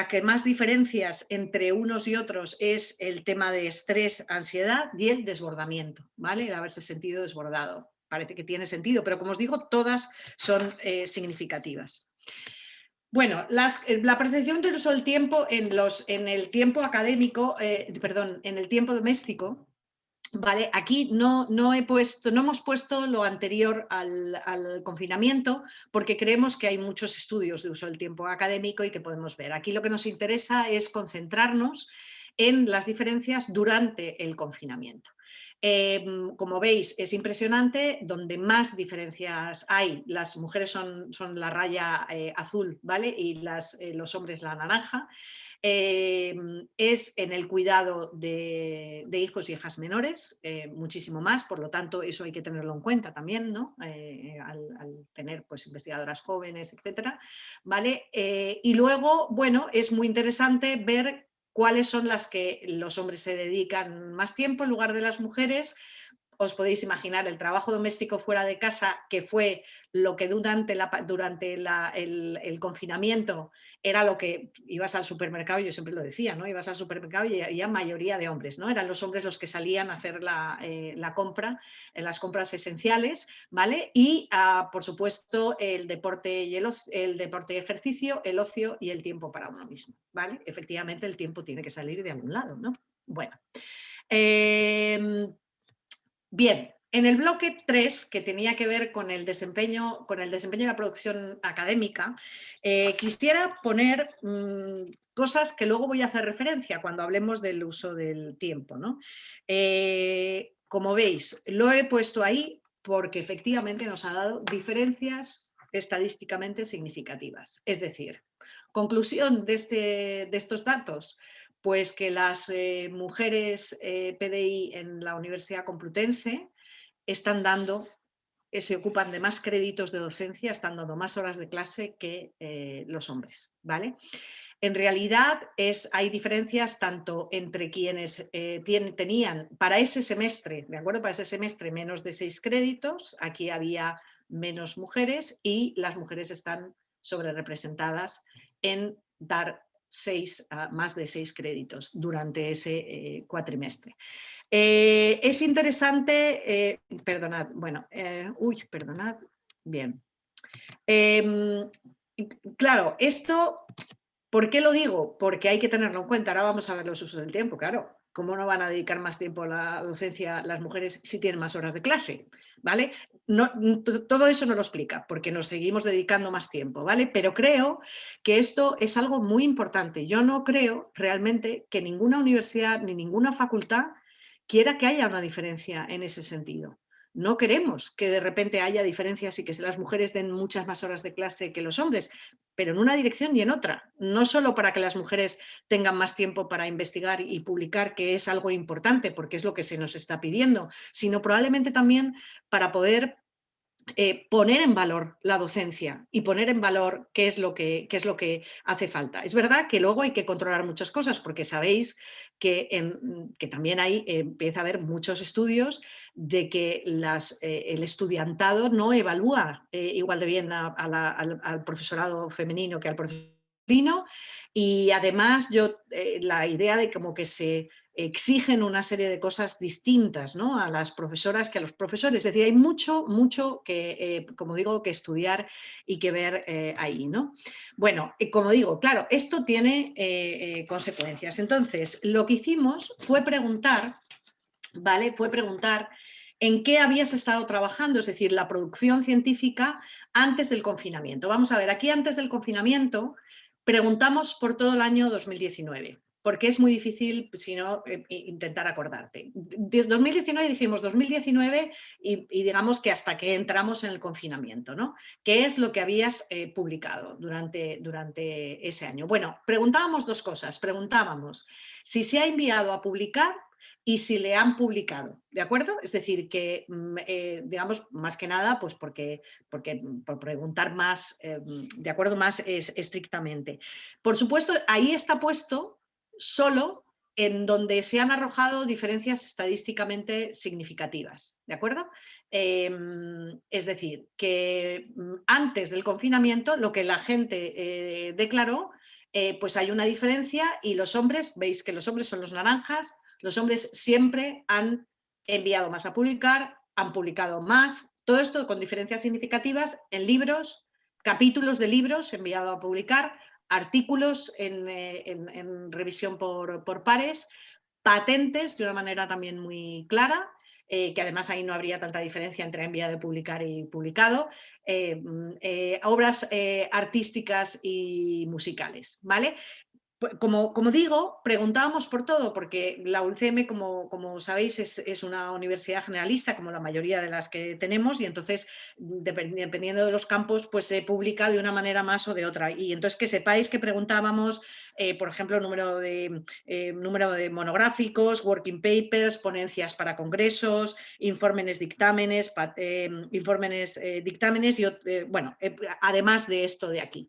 que más diferencias entre unos y otros es el tema de estrés, ansiedad y el desbordamiento, ¿vale? El haberse sentido desbordado. Parece que tiene sentido, pero como os digo, todas son significativas. Bueno, la percepción del uso del tiempo en el tiempo académico, en el tiempo doméstico, ¿vale? Aquí no hemos puesto lo anterior al confinamiento porque creemos que hay muchos estudios de uso del tiempo académico y que podemos ver. Aquí lo que nos interesa es concentrarnos en las diferencias durante el confinamiento. Como veis, es impresionante, donde más diferencias hay, las mujeres son la raya azul, ¿vale? Y los hombres la naranja. Es en el cuidado de hijos y hijas menores, muchísimo más, por lo tanto eso hay que tenerlo en cuenta también, ¿no? Al tener pues, investigadoras jóvenes, etcétera, ¿vale? Y luego, bueno, es muy interesante ver ¿cuáles son las que los hombres se dedican más tiempo en lugar de las mujeres? Os podéis imaginar el trabajo doméstico fuera de casa, que fue lo que durante el confinamiento era lo que ibas al supermercado, yo siempre lo decía, ¿no? Ibas al supermercado y había mayoría de hombres, ¿no? Eran los hombres los que salían a hacer la compra, las compras esenciales, ¿vale? Y, por supuesto, el deporte y el deporte y ejercicio, el ocio y el tiempo para uno mismo, ¿vale? Efectivamente, el tiempo tiene que salir de algún lado, ¿no? Bueno. Bien, en el bloque 3, que tenía que ver con el desempeño de la producción académica, quisiera poner cosas que luego voy a hacer referencia cuando hablemos del uso del tiempo, ¿no? Como veis, lo he puesto ahí porque efectivamente nos ha dado diferencias estadísticamente significativas. Es decir, conclusión de estos datos, pues que las mujeres PDI en la Universidad Complutense están dando, se ocupan de más créditos de docencia, están dando más horas de clase que los hombres, ¿vale? En realidad hay diferencias tanto entre quienes tenían para ese semestre, ¿de acuerdo? Para ese semestre menos de 6 créditos, aquí había menos mujeres y las mujeres están sobrerepresentadas en dar más de 6 créditos durante ese cuatrimestre. Es interesante, perdonad, bueno, perdonad, bien. Claro, esto, ¿por qué lo digo? Porque hay que tenerlo en cuenta. Ahora vamos a ver los usos del tiempo, claro. ¿Cómo no van a dedicar más tiempo a la docencia las mujeres si tienen más horas de clase? ¿Vale? No, todo eso no lo explica, porque nos seguimos dedicando más tiempo, ¿vale? Pero creo que esto es algo muy importante. Yo no creo realmente que ninguna universidad ni ninguna facultad quiera que haya una diferencia en ese sentido. No queremos que de repente haya diferencias y que las mujeres den muchas más horas de clase que los hombres, pero en una dirección y en otra. No solo para que las mujeres tengan más tiempo para investigar y publicar, que es algo importante porque es lo que se nos está pidiendo, sino probablemente también para poder poner en valor la docencia y poner en valor qué es lo que hace falta. Es verdad que luego hay que controlar muchas cosas porque sabéis que también empieza a haber muchos estudios de que el estudiantado no evalúa igual de bien al profesorado femenino que al profesorado masculino, y además la idea de como que se exigen una serie de cosas distintas, ¿no?, a las profesoras que a los profesores. Es decir, hay mucho que, como digo, que estudiar y que ver ahí, ¿no? Bueno, como digo, claro, esto tiene consecuencias. Entonces, lo que hicimos fue preguntar, ¿vale? Fue preguntar en qué habías estado trabajando, es decir, la producción científica antes del confinamiento. Vamos a ver, aquí antes del confinamiento preguntamos por todo el año 2019. Porque es muy difícil, si no, intentar acordarte. 2019 dijimos 2019 y digamos que hasta que entramos en el confinamiento, ¿no? ¿Qué es lo que habías publicado durante ese año? Bueno, preguntábamos dos cosas. Preguntábamos si se ha enviado a publicar y si le han publicado, ¿de acuerdo? Es decir, que, digamos, más que nada, pues por preguntar más, de acuerdo, más estrictamente. Por supuesto, ahí está puesto solo en donde se han arrojado diferencias estadísticamente significativas, ¿de acuerdo? Es decir, que antes del confinamiento lo que la gente declaró, pues hay una diferencia y los hombres, veis que los hombres son los naranjas, los hombres siempre han enviado más a publicar, han publicado más, todo esto con diferencias significativas en libros, capítulos de libros enviado a publicar, artículos en revisión por pares, patentes de una manera también muy clara, que además ahí no habría tanta diferencia entre enviado, publicar y publicado, obras artísticas y musicales, ¿vale? Como digo, preguntábamos por todo, porque la UCM, como sabéis, es una universidad generalista, como la mayoría de las que tenemos, y entonces, dependiendo de los campos, pues se publica de una manera más o de otra. Y entonces que sepáis que preguntábamos, por ejemplo, número de monográficos, working papers, ponencias para congresos, informes, dictámenes, y bueno, además de esto de aquí.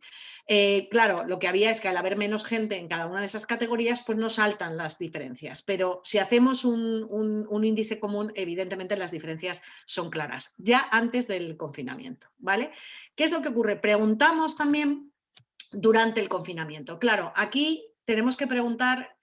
Claro, lo que había es que al haber menos gente en cada una de esas categorías, pues no saltan las diferencias. Pero si hacemos un índice común, evidentemente las diferencias son claras, ya antes del confinamiento, ¿vale? ¿Qué es lo que ocurre? Preguntamos también durante el confinamiento. Claro, aquí tenemos que preguntar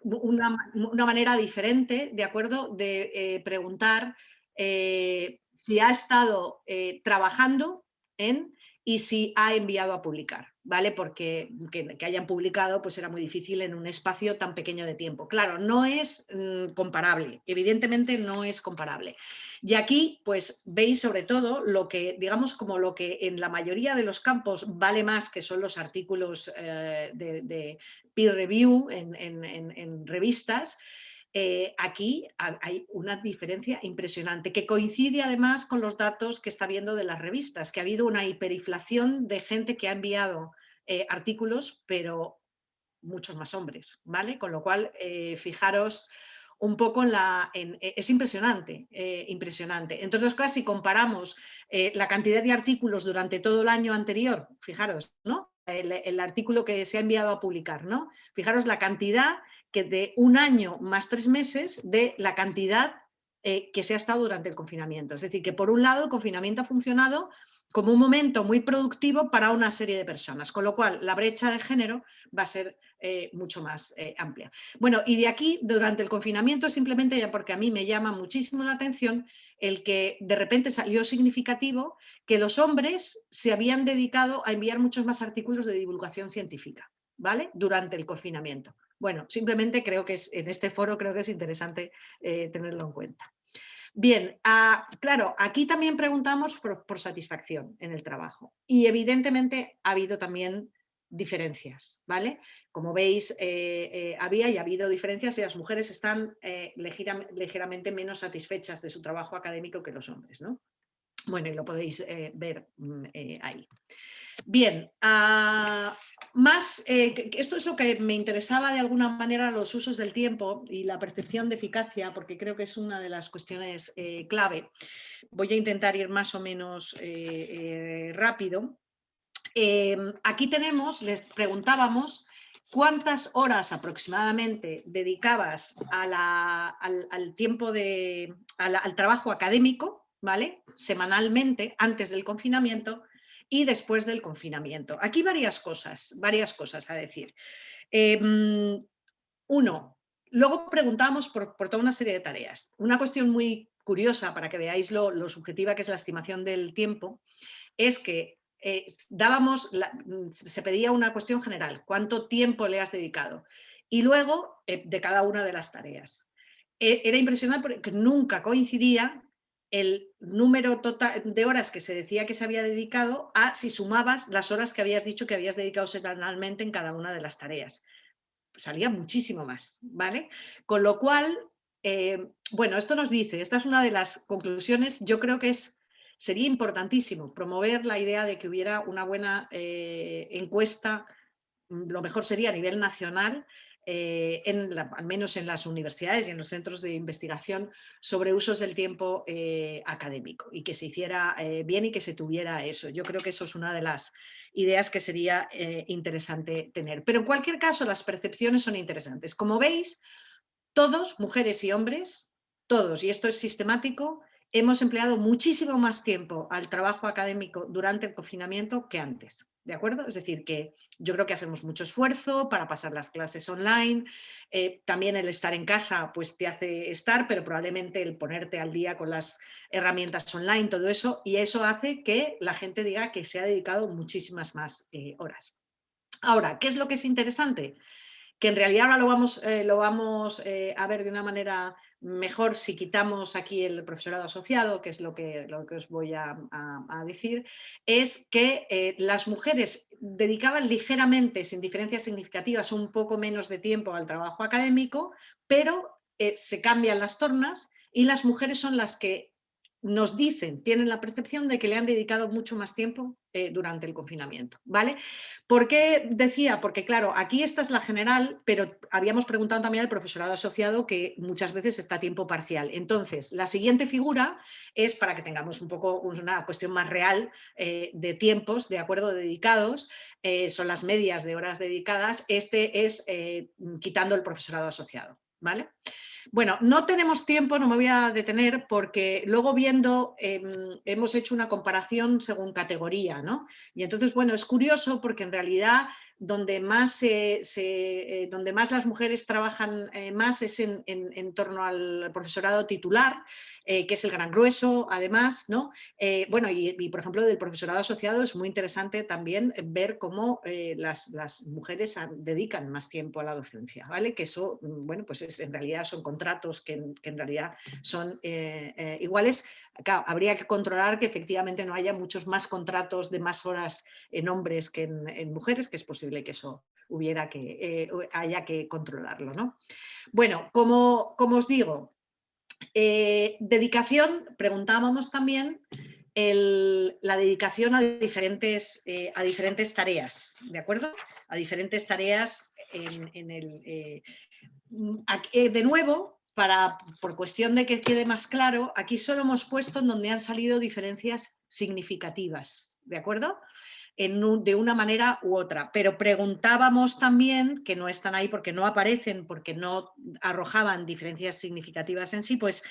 una manera diferente, ¿de acuerdo? De preguntar si ha estado trabajando en y si ha enviado a publicar, ¿vale? Porque que hayan publicado pues era muy difícil en un espacio tan pequeño de tiempo. Claro, no es comparable, evidentemente no es comparable. Y aquí pues veis sobre todo lo que, digamos, como lo que en la mayoría de los campos vale más, que son los artículos de peer review en revistas. Aquí hay una diferencia impresionante que coincide además con los datos que está viendo de las revistas, que ha habido una hiperinflación de gente que ha enviado artículos, pero muchos más hombres, ¿vale? Con lo cual, fijaros un poco es impresionante, impresionante. Entre otras cosas, si comparamos la cantidad de artículos durante todo el año anterior, fijaros, ¿no? El artículo que se ha enviado a publicar, ¿no? Fijaros la cantidad que de un año más 3 meses de la cantidad que se ha estado durante el confinamiento. Es decir, que por un lado el confinamiento ha funcionado como un momento muy productivo para una serie de personas, con lo cual la brecha de género va a ser mucho más amplia. Bueno, y de aquí, durante el confinamiento, simplemente ya porque a mí me llama muchísimo la atención el que de repente salió significativo que los hombres se habían dedicado a enviar muchos más artículos de divulgación científica, ¿vale? Durante el confinamiento. Bueno, simplemente creo que en este foro creo que es interesante tenerlo en cuenta. Bien, claro, aquí también preguntamos por satisfacción en el trabajo y evidentemente ha habido también diferencias, ¿vale? Como veis, había y ha habido diferencias y las mujeres están ligeramente menos satisfechas de su trabajo académico que los hombres, ¿no? Bueno, y lo podéis ver ahí. Bien, esto es lo que me interesaba de alguna manera, los usos del tiempo y la percepción de eficacia, porque creo que es una de las cuestiones clave. Voy a intentar ir más o menos rápido. Aquí les preguntábamos cuántas horas aproximadamente dedicabas al tiempo al trabajo académico, ¿vale? Semanalmente, antes del confinamiento y después del confinamiento. Aquí varias cosas a decir. Uno, luego preguntamos por toda una serie de tareas. Una cuestión muy curiosa para que veáis lo subjetiva que es la estimación del tiempo es que se pedía una cuestión general, ¿cuánto tiempo le has dedicado? Y luego de cada una de las tareas. Era impresionante porque nunca coincidía el número total de horas que se decía que se había dedicado a si sumabas las horas que habías dicho que habías dedicado semanalmente en cada una de las tareas. Salía muchísimo más, ¿vale? Con lo cual, bueno, esto nos dice, esta es una de las conclusiones, yo creo que sería importantísimo promover la idea de que hubiera una buena encuesta, lo mejor sería a nivel nacional, al menos en las universidades y en los centros de investigación, sobre usos del tiempo académico y que se hiciera bien y que se tuviera eso. Yo creo que eso es una de las ideas que sería interesante tener. Pero en cualquier caso, las percepciones son interesantes. Como veis, todos, mujeres y hombres, todos, y esto es sistemático, hemos empleado muchísimo más tiempo al trabajo académico durante el confinamiento que antes, ¿de acuerdo? Es decir, que yo creo que hacemos mucho esfuerzo para pasar las clases online, también el estar en casa pues te hace estar, pero probablemente el ponerte al día con las herramientas online, todo eso, y eso hace que la gente diga que se ha dedicado muchísimas más horas. Ahora, ¿qué es lo que es interesante? Que en realidad ahora lo vamos a ver de una manera mejor si quitamos aquí el profesorado asociado, que es lo que os voy a decir, es que las mujeres dedicaban ligeramente, sin diferencias significativas, un poco menos de tiempo al trabajo académico, pero se cambian las tornas y las mujeres son las que nos dicen, tienen la percepción de que le han dedicado mucho más tiempo durante el confinamiento, ¿vale? ¿Por qué decía? Porque claro, aquí esta es la general, pero habíamos preguntado también al profesorado asociado que muchas veces está a tiempo parcial. Entonces, la siguiente figura es para que tengamos un poco una cuestión más real de tiempos, de acuerdo, dedicados, son las medias de horas dedicadas, este es quitando el profesorado asociado, ¿vale? Bueno, no tenemos tiempo, no me voy a detener, porque luego viendo hemos hecho una comparación según categoría, ¿no? Y entonces, bueno, es curioso porque en realidad donde más, donde más las mujeres trabajan más es en torno al profesorado titular, que es el gran grueso, además, ¿no? Bueno, y, por ejemplo, del profesorado asociado es muy interesante también ver cómo las mujeres dedican más tiempo a la docencia, ¿vale? Que eso, bueno, pues en realidad son contratos que en realidad son iguales. Claro, habría que controlar que efectivamente no haya muchos más contratos de más horas en hombres que en mujeres, que es posible que eso haya que controlarlo, ¿no? Bueno, como os digo, dedicación, preguntábamos también la dedicación a diferentes tareas, ¿de acuerdo? A diferentes tareas de nuevo, por cuestión de que quede más claro, aquí solo hemos puesto en donde han salido diferencias significativas, ¿de acuerdo? De una manera u otra, pero preguntábamos también, que no están ahí porque no aparecen, porque no arrojaban diferencias significativas en sí, pues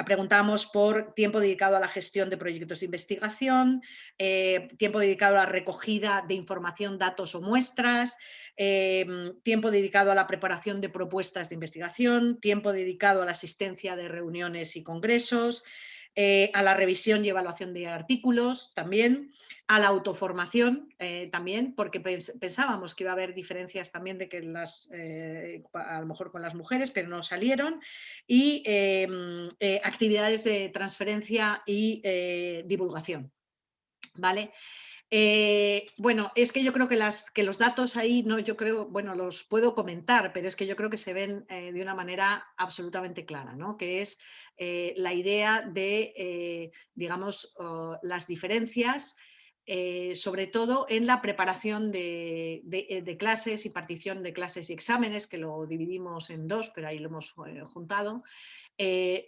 preguntábamos por tiempo dedicado a la gestión de proyectos de investigación, tiempo dedicado a la recogida de información, datos o muestras, tiempo dedicado a la preparación de propuestas de investigación, tiempo dedicado a la asistencia de reuniones y congresos, a la revisión y evaluación de artículos también, a la autoformación también, porque pensábamos que iba a haber diferencias también de que a lo mejor con las mujeres, pero no salieron, y actividades de transferencia y divulgación, ¿vale? Bueno, es que yo creo que los datos ahí, no, yo creo, bueno, los puedo comentar, pero es que yo creo que se ven de una manera absolutamente clara, ¿no? Que es la idea de, digamos, las diferencias, sobre todo en la preparación de clases y partición de clases y exámenes, que lo dividimos en dos, pero ahí lo hemos juntado.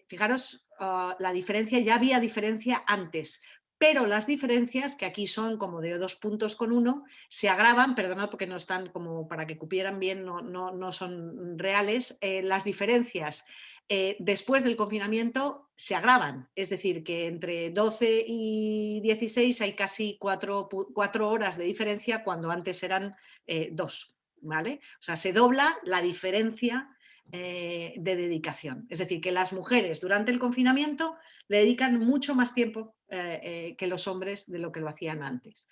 Fijaros, la diferencia, ya había diferencia antes, pero las diferencias, que aquí son como de 2 puntos con 1, se agravan, perdonad porque no están como para que cupieran bien, no son reales, las diferencias después del confinamiento se agravan, es decir, que entre 12 y 16 hay casi 4 horas de diferencia cuando antes eran 2, ¿vale? O sea, se dobla la diferencia de dedicación. Es decir, que las mujeres durante el confinamiento le dedican mucho más tiempo que los hombres de lo que lo hacían antes.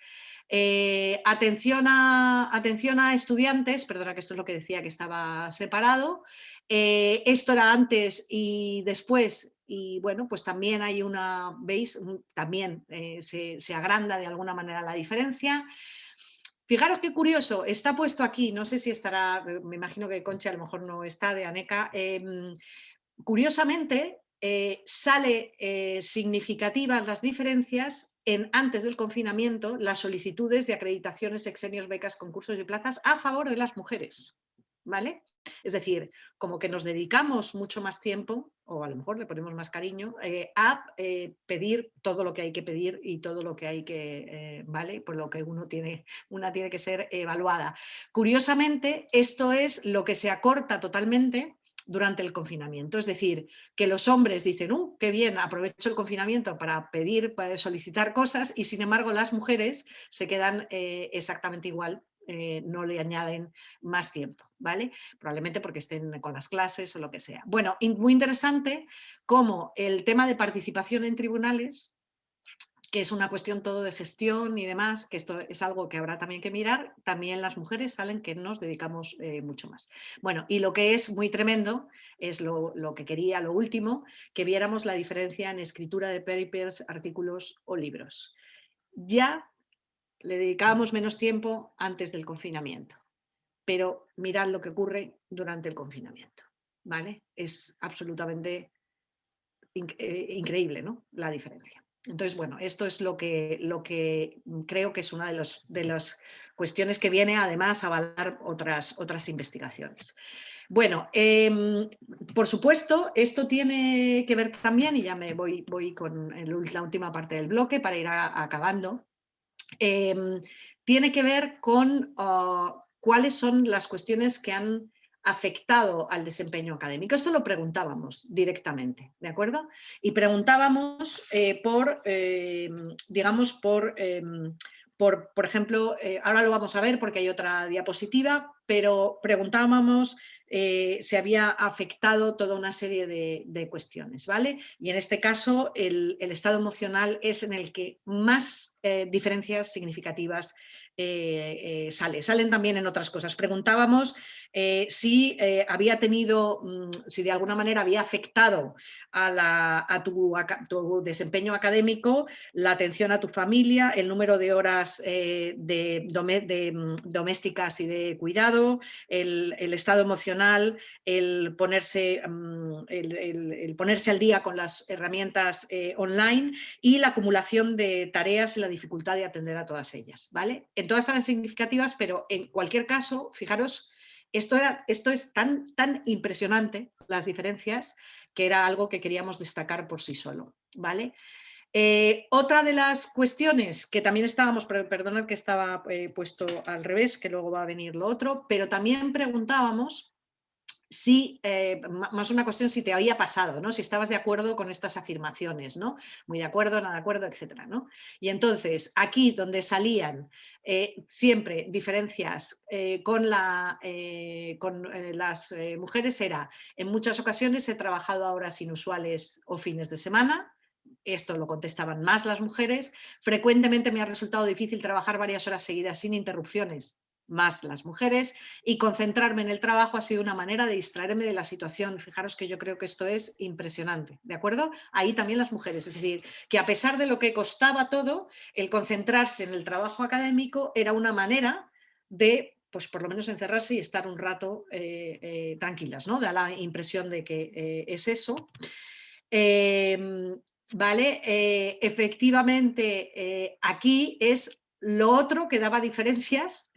Atención a estudiantes, perdona que esto es lo que decía que estaba separado, esto era antes y después, y bueno, pues también hay veis, también se agranda de alguna manera la diferencia. Fijaros qué curioso, está puesto aquí, no sé si estará, me imagino que Concha a lo mejor no está, de Aneca. Curiosamente, sale significativas las diferencias en antes del confinamiento, las solicitudes de acreditaciones, exenios, becas, concursos y plazas a favor de las mujeres, ¿vale? Es decir, como que nos dedicamos mucho más tiempo, o a lo mejor le ponemos más cariño, a pedir todo lo que hay que pedir y todo lo que hay que, ¿vale? Por lo que una tiene que ser evaluada. Curiosamente, esto es lo que se acorta totalmente durante el confinamiento. Es decir, que los hombres dicen, qué bien, aprovecho el confinamiento para pedir, para solicitar cosas, y sin embargo las mujeres se quedan exactamente igual. No le añaden más tiempo, ¿vale? Probablemente porque estén con las clases o lo que sea. Bueno, muy interesante cómo el tema de participación en tribunales, que es una cuestión todo de gestión y demás, que esto es algo que habrá también que mirar, también las mujeres salen que nos dedicamos mucho más. Bueno, y lo que es muy tremendo es lo que quería, lo último, que viéramos la diferencia en escritura de papers, artículos o libros. Ya le dedicábamos menos tiempo antes del confinamiento, pero mirad lo que ocurre durante el confinamiento, ¿vale? Es absolutamente increíble, ¿no? La diferencia. Entonces, bueno, esto es lo que creo que es una de las cuestiones que viene además a avalar otras investigaciones. Bueno, por supuesto, esto tiene que ver también, y ya me voy con la última parte del bloque para ir acabando, tiene que ver con cuáles son las cuestiones que han afectado al desempeño académico. Esto lo preguntábamos directamente, ¿de acuerdo? Y preguntábamos digamos, por ejemplo, ahora lo vamos a ver porque hay otra diapositiva, pero preguntábamos si había afectado toda una serie de cuestiones, ¿vale? Y en este caso el estado emocional es en el que más diferencias significativas salen también en otras cosas. Preguntábamos si había tenido, si de alguna manera había afectado a tu desempeño académico, la atención a tu familia, el número de horas domésticas y de cuidado, el estado emocional, el ponerse al día con las herramientas online y la acumulación de tareas y la dificultad de atender a todas ellas, ¿vale? En todas están significativas, pero en cualquier caso, fijaros, esto es tan impresionante, las diferencias, que era algo que queríamos destacar por sí solo, ¿vale? Otra de las cuestiones que también estábamos, perdonad que estaba puesto al revés, que luego va a venir lo otro, pero también preguntábamos si, más una cuestión si te había pasado, ¿no? Si estabas de acuerdo con estas afirmaciones, ¿no? Muy de acuerdo, nada de acuerdo, etcétera, ¿no? Y entonces, aquí donde salían siempre diferencias con las mujeres era, en muchas ocasiones he trabajado a horas inusuales o fines de semana. Esto lo contestaban más las mujeres. Frecuentemente me ha resultado difícil trabajar varias horas seguidas sin interrupciones, más las mujeres, y concentrarme en el trabajo ha sido una manera de distraerme de la situación. Fijaros que yo creo que esto es impresionante, ¿de acuerdo? Ahí también las mujeres, es decir, que a pesar de lo que costaba todo, el concentrarse en el trabajo académico era una manera de, pues por lo menos encerrarse y estar un rato tranquilas, ¿no? Da la impresión de que es eso. Vale, efectivamente, aquí es lo otro que daba diferencias.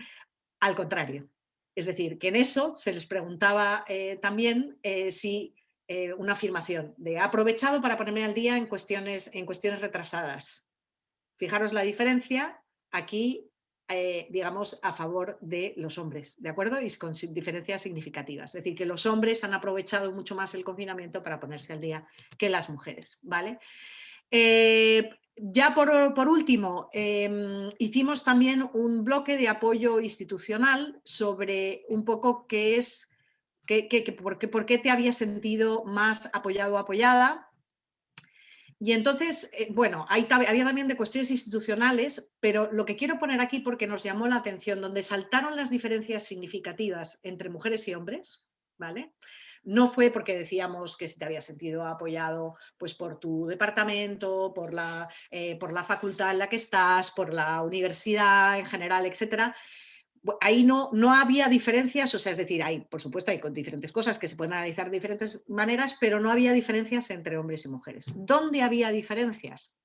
Al contrario, es decir, que en eso se les preguntaba también si una afirmación de aprovechado para ponerme al día en cuestiones retrasadas. Fijaros la diferencia aquí, digamos, a favor de los hombres, ¿de acuerdo? Y con diferencias significativas. Es decir, que los hombres han aprovechado mucho más el confinamiento para ponerse al día que las mujeres, ¿vale? Ya por último, hicimos también un bloque de apoyo institucional sobre un poco qué es, por qué te habías sentido más apoyado o apoyada. Y entonces, bueno, había también de cuestiones institucionales, pero lo que quiero poner aquí, porque nos llamó la atención, donde saltaron las diferencias significativas entre mujeres y hombres, ¿vale? No fue porque decíamos que si te habías sentido apoyado pues, por tu departamento, por la facultad en la que estás, por la universidad en general, etcétera. Ahí no había diferencias, o sea, es decir, por supuesto hay con diferentes cosas que se pueden analizar de diferentes maneras, pero no había diferencias entre hombres y mujeres. ¿Dónde había diferencias?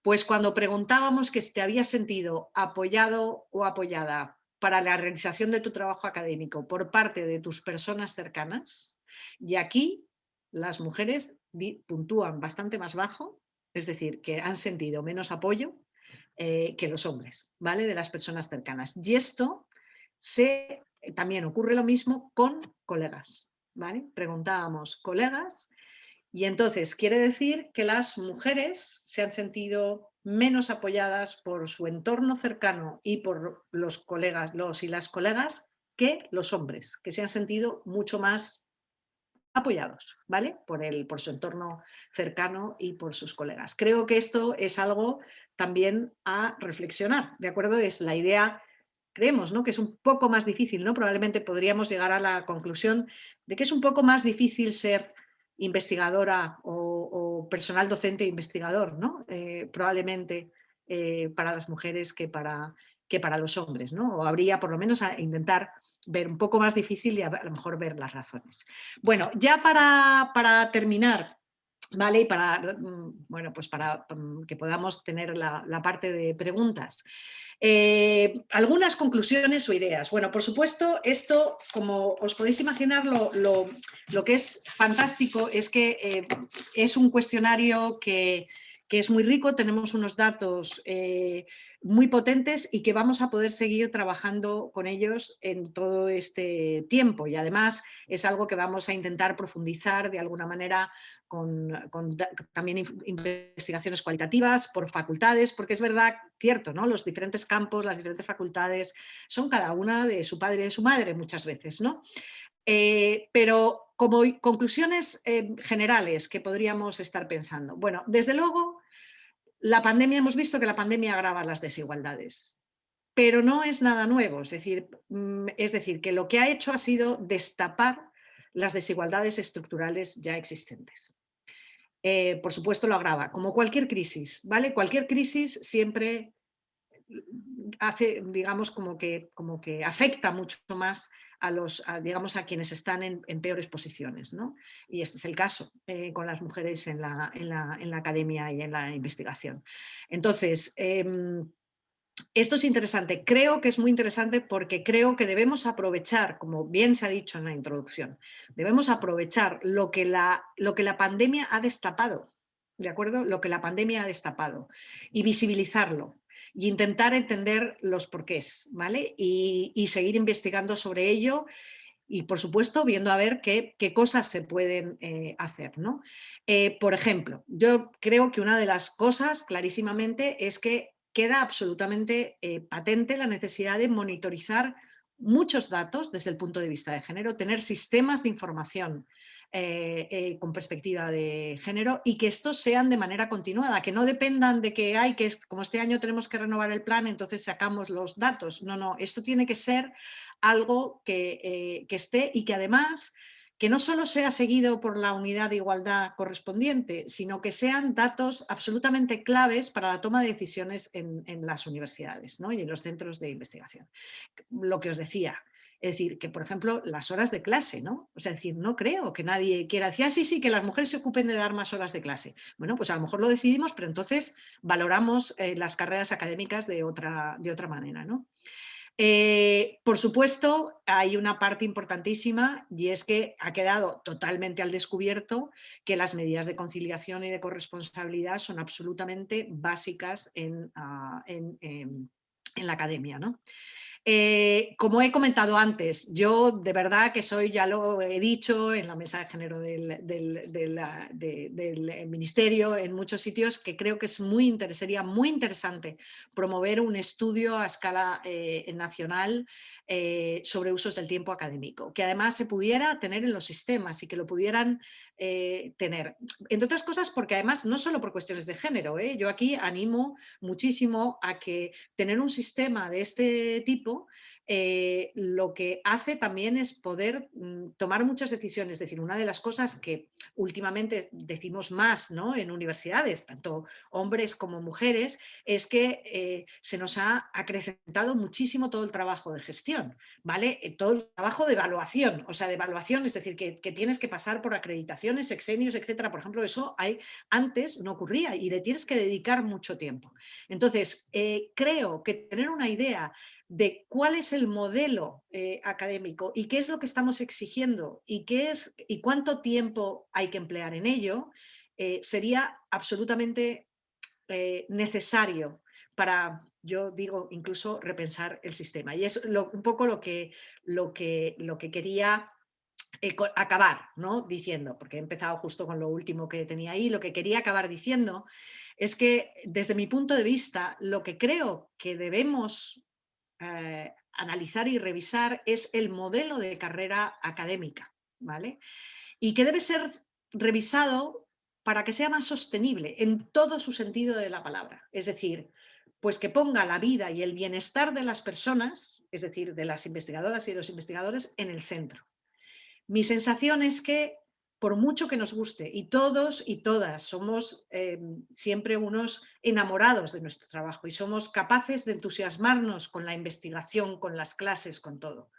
Pues cuando preguntábamos que si te habías sentido apoyado o apoyada para la realización de tu trabajo académico por parte de tus personas cercanas, y aquí las mujeres puntúan bastante más bajo, es decir, que han sentido menos apoyo que los hombres, ¿vale? De las personas cercanas. Y esto también ocurre lo mismo con colegas, ¿vale? Preguntábamos colegas y entonces quiere decir que las mujeres se han sentido menos apoyadas por su entorno cercano y por los colegas, los y las colegas, que los hombres, que se han sentido mucho más apoyados, ¿vale? Por su entorno cercano y por sus colegas. Creo que esto es algo también a reflexionar, ¿de acuerdo? Es la idea, creemos, ¿no? Que es un poco más difícil, ¿no? Probablemente podríamos llegar a la conclusión de que es un poco más difícil ser investigadora o personal docente investigador, ¿no? Probablemente para las mujeres que para los hombres, ¿no? O habría por lo menos a intentar ver un poco más difícil y a lo mejor ver las razones. Bueno, ya para terminar, ¿vale? Y para, bueno, pues para que podamos tener la parte de preguntas. Algunas conclusiones o ideas. Bueno, por supuesto, esto, como os podéis imaginar, lo que es fantástico es que es un cuestionario que es muy rico, tenemos unos datos muy potentes y que vamos a poder seguir trabajando con ellos en todo este tiempo. Y además es algo que vamos a intentar profundizar de alguna manera con también investigaciones cualitativas por facultades, porque es verdad, cierto, ¿no? Los diferentes campos, las diferentes facultades son cada una de su padre y de su madre muchas veces, ¿no? Pero como conclusiones generales que podríamos estar pensando. Bueno, desde luego, la pandemia, hemos visto que la pandemia agrava las desigualdades, pero no es nada nuevo. Es decir, que lo que ha hecho ha sido destapar las desigualdades estructurales ya existentes. Por supuesto lo agrava, como cualquier crisis, ¿vale? Cualquier crisis siempre hace, digamos, como que afecta mucho más digamos, a quienes están en peores posiciones, ¿no? Y este es el caso con las mujeres en la academia y en la investigación. Entonces, esto es interesante, creo que es muy interesante porque creo que debemos aprovechar, como bien se ha dicho en la introducción, debemos aprovechar lo que la pandemia ha destapado, ¿de acuerdo? Lo que la pandemia ha destapado y visibilizarlo y intentar entender los porqués, ¿vale? Y seguir investigando sobre ello y, por supuesto, viendo a ver qué cosas se pueden hacer, ¿no? Por ejemplo, yo creo que una de las cosas clarísimamente es que queda absolutamente patente la necesidad de monitorizar muchos datos desde el punto de vista de género, tener sistemas de información con perspectiva de género y que estos sean de manera continuada, que no dependan de que hay, como este año tenemos que renovar el plan, entonces sacamos los datos. No, no, esto tiene que ser algo que esté y que además que no solo sea seguido por la unidad de igualdad correspondiente, sino que sean datos absolutamente claves para la toma de decisiones en las universidades, ¿no? Y en los centros de investigación. Lo que os decía, es decir, que por ejemplo las horas de clase, ¿no? O sea, es decir, no creo que nadie quiera decir, sí, sí, que las mujeres se ocupen de dar más horas de clase. Bueno, pues a lo mejor lo decidimos, pero entonces valoramos las carreras académicas de otra manera, ¿no? Por supuesto, hay una parte importantísima y es que ha quedado totalmente al descubierto que las medidas de conciliación y de corresponsabilidad son absolutamente básicas en la academia, ¿no? Como he comentado antes, yo de verdad que soy, ya lo he dicho en la mesa de género del ministerio, en muchos sitios, que creo que sería muy interesante promover un estudio a escala nacional sobre usos del tiempo académico, que además se pudiera tener en los sistemas y que lo pudieran tener. Entre otras cosas porque además no solo por cuestiones de género, yo aquí animo muchísimo a que tener un sistema de este tipo lo que hace también es poder tomar muchas decisiones. Es decir, una de las cosas que últimamente decimos más, ¿no?, en universidades, tanto hombres como mujeres, es que se nos ha acrecentado muchísimo todo el trabajo de gestión, ¿vale? Todo el trabajo de evaluación, o sea, de evaluación, es decir, que tienes que pasar por acreditaciones, sexenios, etcétera. Por ejemplo, eso antes no ocurría y le tienes que dedicar mucho tiempo. Entonces, creo que tener una idea de cuál es el modelo académico y qué es lo que estamos exigiendo y cuánto tiempo hay que emplear en ello, sería absolutamente necesario para, yo digo, incluso repensar el sistema. Y es un poco lo que quería acabar, ¿no?, diciendo, porque he empezado justo con lo último que tenía ahí. Lo que quería acabar diciendo es que, desde mi punto de vista, lo que creo que debemos analizar y revisar es el modelo de carrera académica, ¿vale? Y que debe ser revisado para que sea más sostenible en todo su sentido de la palabra. Es decir, pues que ponga la vida y el bienestar de las personas, es decir, de las investigadoras y de los investigadores, en el centro. Mi sensación es que, por mucho que nos guste, y todos y todas somos siempre unos enamorados de nuestro trabajo y somos capaces de entusiasmarnos con la investigación, con las clases, con todo,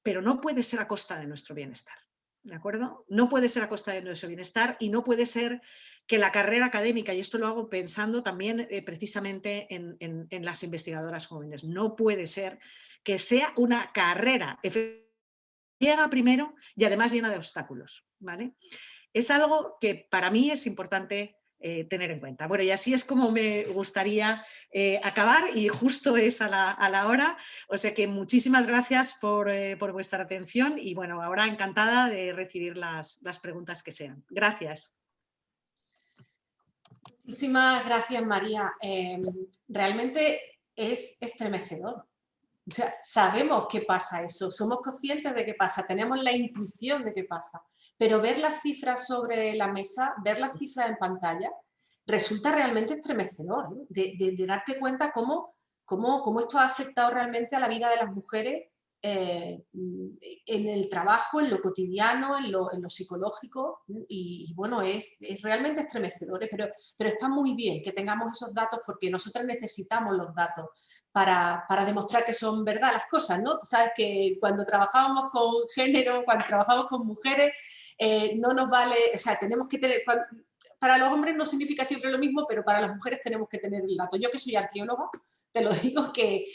pero no puede ser a costa de nuestro bienestar. ¿de acuerdo? No puede ser a costa de nuestro bienestar y no puede ser que la carrera académica, y esto lo hago pensando también precisamente en las investigadoras jóvenes, no puede ser que sea una carrera llega primero y además llena de obstáculos, ¿vale? Es algo que para mí es importante tener en cuenta. Bueno, y así es como me gustaría acabar, y justo es a la hora, o sea que muchísimas gracias por vuestra atención y bueno, ahora encantada de recibir las preguntas que sean. Gracias. Muchísimas gracias, María. Realmente es estremecedor. O sea, sabemos qué pasa eso, somos conscientes de qué pasa, tenemos la intuición de qué pasa, pero ver las cifras sobre la mesa, ver las cifras en pantalla, resulta realmente estremecedor, ¿no? De darte cuenta cómo esto ha afectado realmente a la vida de las mujeres en el trabajo, en lo cotidiano, en lo psicológico, y bueno, es realmente estremecedor, pero está muy bien que tengamos esos datos porque nosotros necesitamos los datos para demostrar que son verdad las cosas, ¿no? Tú sabes que cuando trabajábamos con género, cuando trabajamos con mujeres, no nos vale, o sea, tenemos que tener, para los hombres no significa siempre lo mismo, pero para las mujeres tenemos que tener el dato. Yo que soy arqueóloga, te lo digo que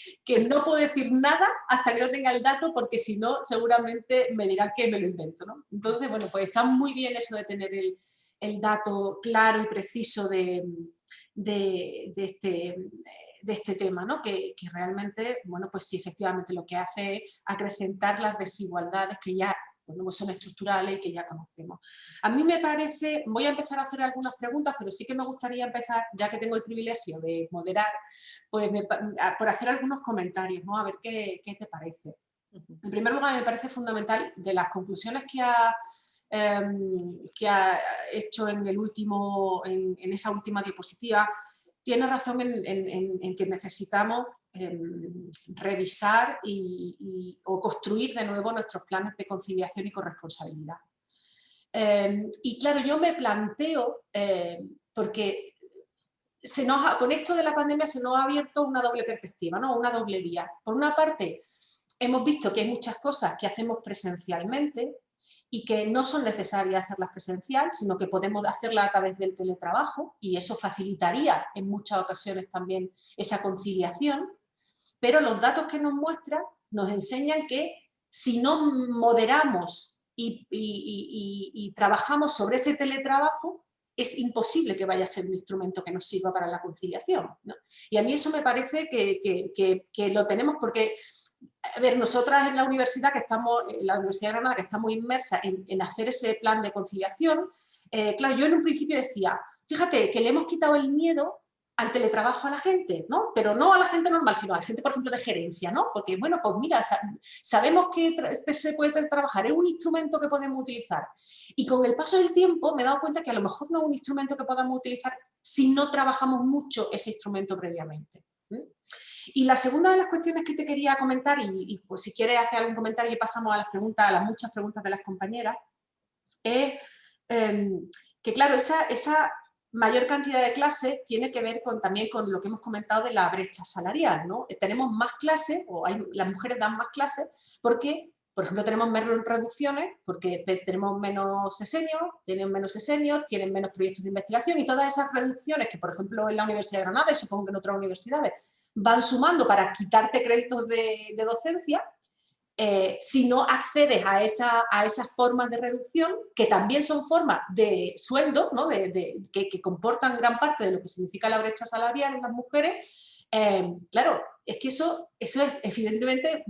no puedo decir nada hasta que no tenga el dato, porque si no, seguramente me dirán que me lo invento, ¿no? Entonces, bueno, pues está muy bien eso de tener el dato claro y preciso de este tema, ¿no? Que realmente, bueno, pues sí, efectivamente lo que hace es acrecentar las desigualdades que ya, bueno, pues son estructurales y que ya conocemos. A mí me parece, voy a empezar a hacer algunas preguntas, pero sí que me gustaría empezar, ya que tengo el privilegio de moderar, pues por hacer algunos comentarios, ¿no? A ver qué te parece. En primer lugar, me parece fundamental de las conclusiones que ha hecho en esa última diapositiva. Tiene razón en que necesitamos revisar o construir de nuevo nuestros planes de conciliación y corresponsabilidad. Y claro, yo me planteo, porque con esto de la pandemia se nos ha abierto una doble perspectiva, ¿no? Una doble vía. Por una parte, hemos visto que hay muchas cosas que hacemos presencialmente y que no son necesarias hacerlas presencial, sino que podemos hacerlas a través del teletrabajo, y eso facilitaría en muchas ocasiones también esa conciliación, pero los datos que nos muestran nos enseñan que si no moderamos y trabajamos sobre ese teletrabajo, es imposible que vaya a ser un instrumento que nos sirva para la conciliación, ¿no? Y a mí eso me parece que lo tenemos porque, a ver, nosotras en la universidad, en la Universidad de Granada, que estamos inmersas en hacer ese plan de conciliación, claro, yo en un principio decía, fíjate que le hemos quitado el miedo al teletrabajo a la gente, ¿no? Pero no a la gente normal, sino a la gente, por ejemplo, de gerencia, ¿no? Porque, bueno, pues mira, sabemos que se puede teletrabajar, es un instrumento que podemos utilizar. Y con el paso del tiempo me he dado cuenta que a lo mejor no es un instrumento que podamos utilizar si no trabajamos mucho ese instrumento previamente. Y la segunda de las cuestiones que te quería comentar, y pues si quieres hacer algún comentario y pasamos a las preguntas, a las muchas preguntas de las compañeras, es que claro, esa mayor cantidad de clases tiene que ver también con lo que hemos comentado de la brecha salarial, ¿no? Tenemos más clases, las mujeres dan más clases porque, por ejemplo, tenemos menos reducciones, porque tenemos menos sesenios, tienen menos proyectos de investigación, y todas esas reducciones que, por ejemplo, en la Universidad de Granada, y supongo que en otras universidades, van sumando para quitarte créditos de docencia. Si no accedes a esas formas de reducción, que también son formas de sueldo, ¿no? que comportan gran parte de lo que significa la brecha salarial en las mujeres, claro, es que eso es evidentemente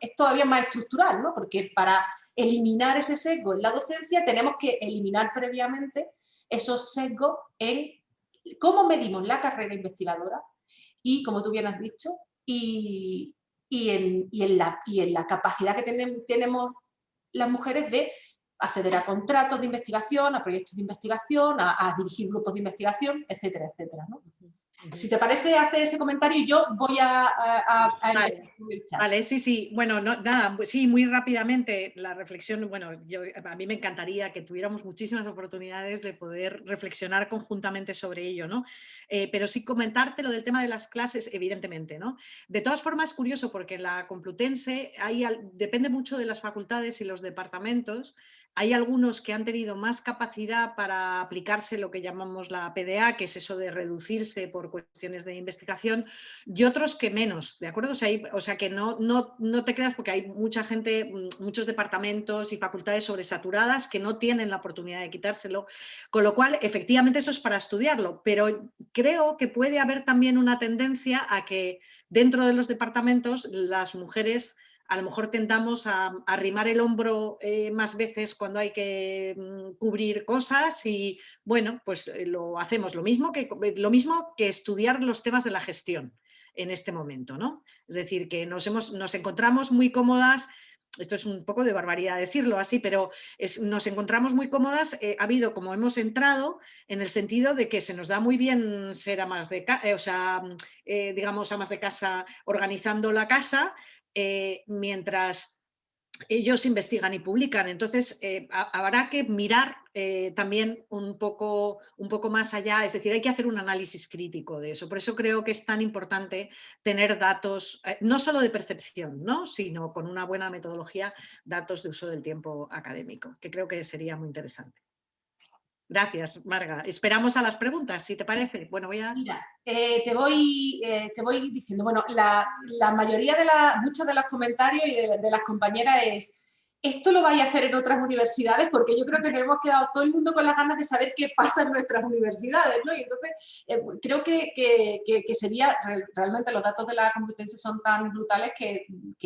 es todavía más estructural, ¿no? Porque para eliminar ese sesgo en la docencia tenemos que eliminar previamente esos sesgos en cómo medimos la carrera investigadora y, como tú bien has dicho, en la capacidad que tenemos las mujeres de acceder a contratos de investigación, a proyectos de investigación, a dirigir grupos de investigación, etcétera, etcétera, ¿no? Si te parece, hacer ese comentario y yo voy a empezar con el chat. Vale, sí. Bueno, nada, sí, muy rápidamente la reflexión. Bueno, a mí me encantaría que tuviéramos muchísimas oportunidades de poder reflexionar conjuntamente sobre ello, ¿no? Pero sí comentarte lo del tema de las clases, evidentemente, ¿no? De todas formas, es curioso porque en la Complutense depende mucho de las facultades y los departamentos. Hay algunos que han tenido más capacidad para aplicarse lo que llamamos la PDA, que es eso de reducirse por cuestiones de investigación, y otros que menos, ¿de acuerdo? O sea que no te creas, porque hay mucha gente, muchos departamentos y facultades sobresaturadas que no tienen la oportunidad de quitárselo, con lo cual efectivamente eso es para estudiarlo, pero creo que puede haber también una tendencia a que dentro de los departamentos las mujeres a lo mejor tendamos a arrimar el hombro más veces cuando hay que cubrir cosas y bueno, pues lo hacemos lo mismo que estudiar los temas de la gestión en este momento, ¿no? Es decir, que nos encontramos muy cómodas. Esto es un poco de barbaridad decirlo así, pero nos encontramos muy cómodas. Ha habido como hemos entrado en el sentido de que se nos da muy bien ser amas de casa, digamos, amas de casa organizando la casa, mientras ellos investigan y publican. Entonces, habrá que mirar también un poco más allá, es decir, hay que hacer un análisis crítico de eso. Por eso creo que es tan importante tener datos, no solo de percepción, ¿no?, sino con una buena metodología, datos de uso del tiempo académico, que creo que sería muy interesante. Gracias, Marga. Esperamos a las preguntas, si te parece. Bueno, Mira, te voy diciendo, bueno, la mayoría muchos de los comentarios y de las compañeras es, ¿esto lo vais a hacer en otras universidades? Porque yo creo que nos hemos quedado todo el mundo con las ganas de saber qué pasa en nuestras universidades, ¿no? Y entonces, creo que sería, realmente los datos de la Complutense son tan brutales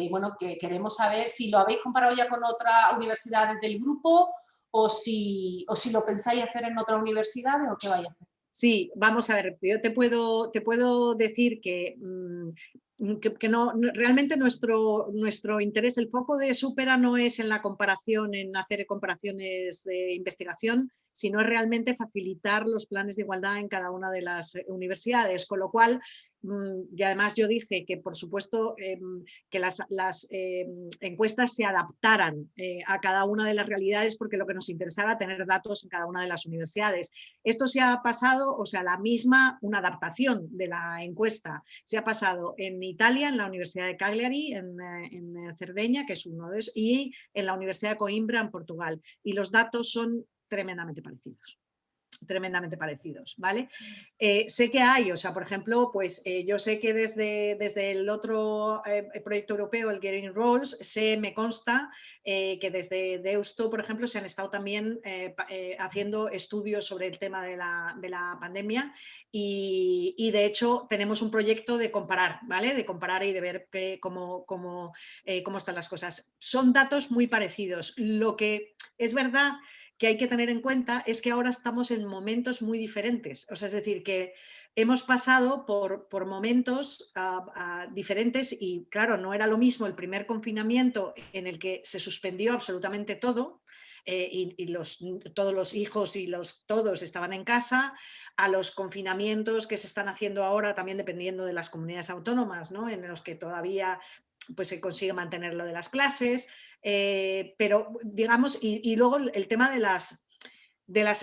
bueno, que queremos saber si lo habéis comparado ya con otras universidades del grupo o si lo pensáis hacer en otras universidades o qué vais a hacer. Sí, vamos a ver, yo te puedo decir que realmente nuestro interés, el foco de Supera no es en la comparación, en hacer comparaciones de investigación, sino es realmente facilitar los planes de igualdad en cada una de las universidades, con lo cual, y además yo dije que por supuesto que las encuestas se adaptaran a cada una de las realidades, porque lo que nos interesaba era tener datos en cada una de las universidades. Esto se ha pasado, o sea, una adaptación de la encuesta se ha pasado en Italia, en la Universidad de Cagliari, en Cerdeña, que es uno de esos, y en la Universidad de Coimbra, en Portugal. Y los datos son tremendamente parecidos, ¿vale? Sé que hay, o sea, por ejemplo, pues yo sé que desde el otro proyecto europeo, el Getting Roles, me consta que desde Deusto, por ejemplo, se han estado también haciendo estudios sobre el tema de la pandemia y de hecho tenemos un proyecto de comparar, ¿vale? De comparar y de ver cómo están las cosas. Son datos muy parecidos. Lo que es verdad que hay que tener en cuenta es que ahora estamos en momentos muy diferentes. O sea, es decir, que hemos pasado por momentos diferentes y, claro, no era lo mismo el primer confinamiento en el que se suspendió absolutamente todo y todos los hijos y todos estaban en casa, a los confinamientos que se están haciendo ahora, también dependiendo de las comunidades autónomas, ¿no?, en los que todavía pues se consigue mantener lo de las clases, pero digamos, y luego el tema de las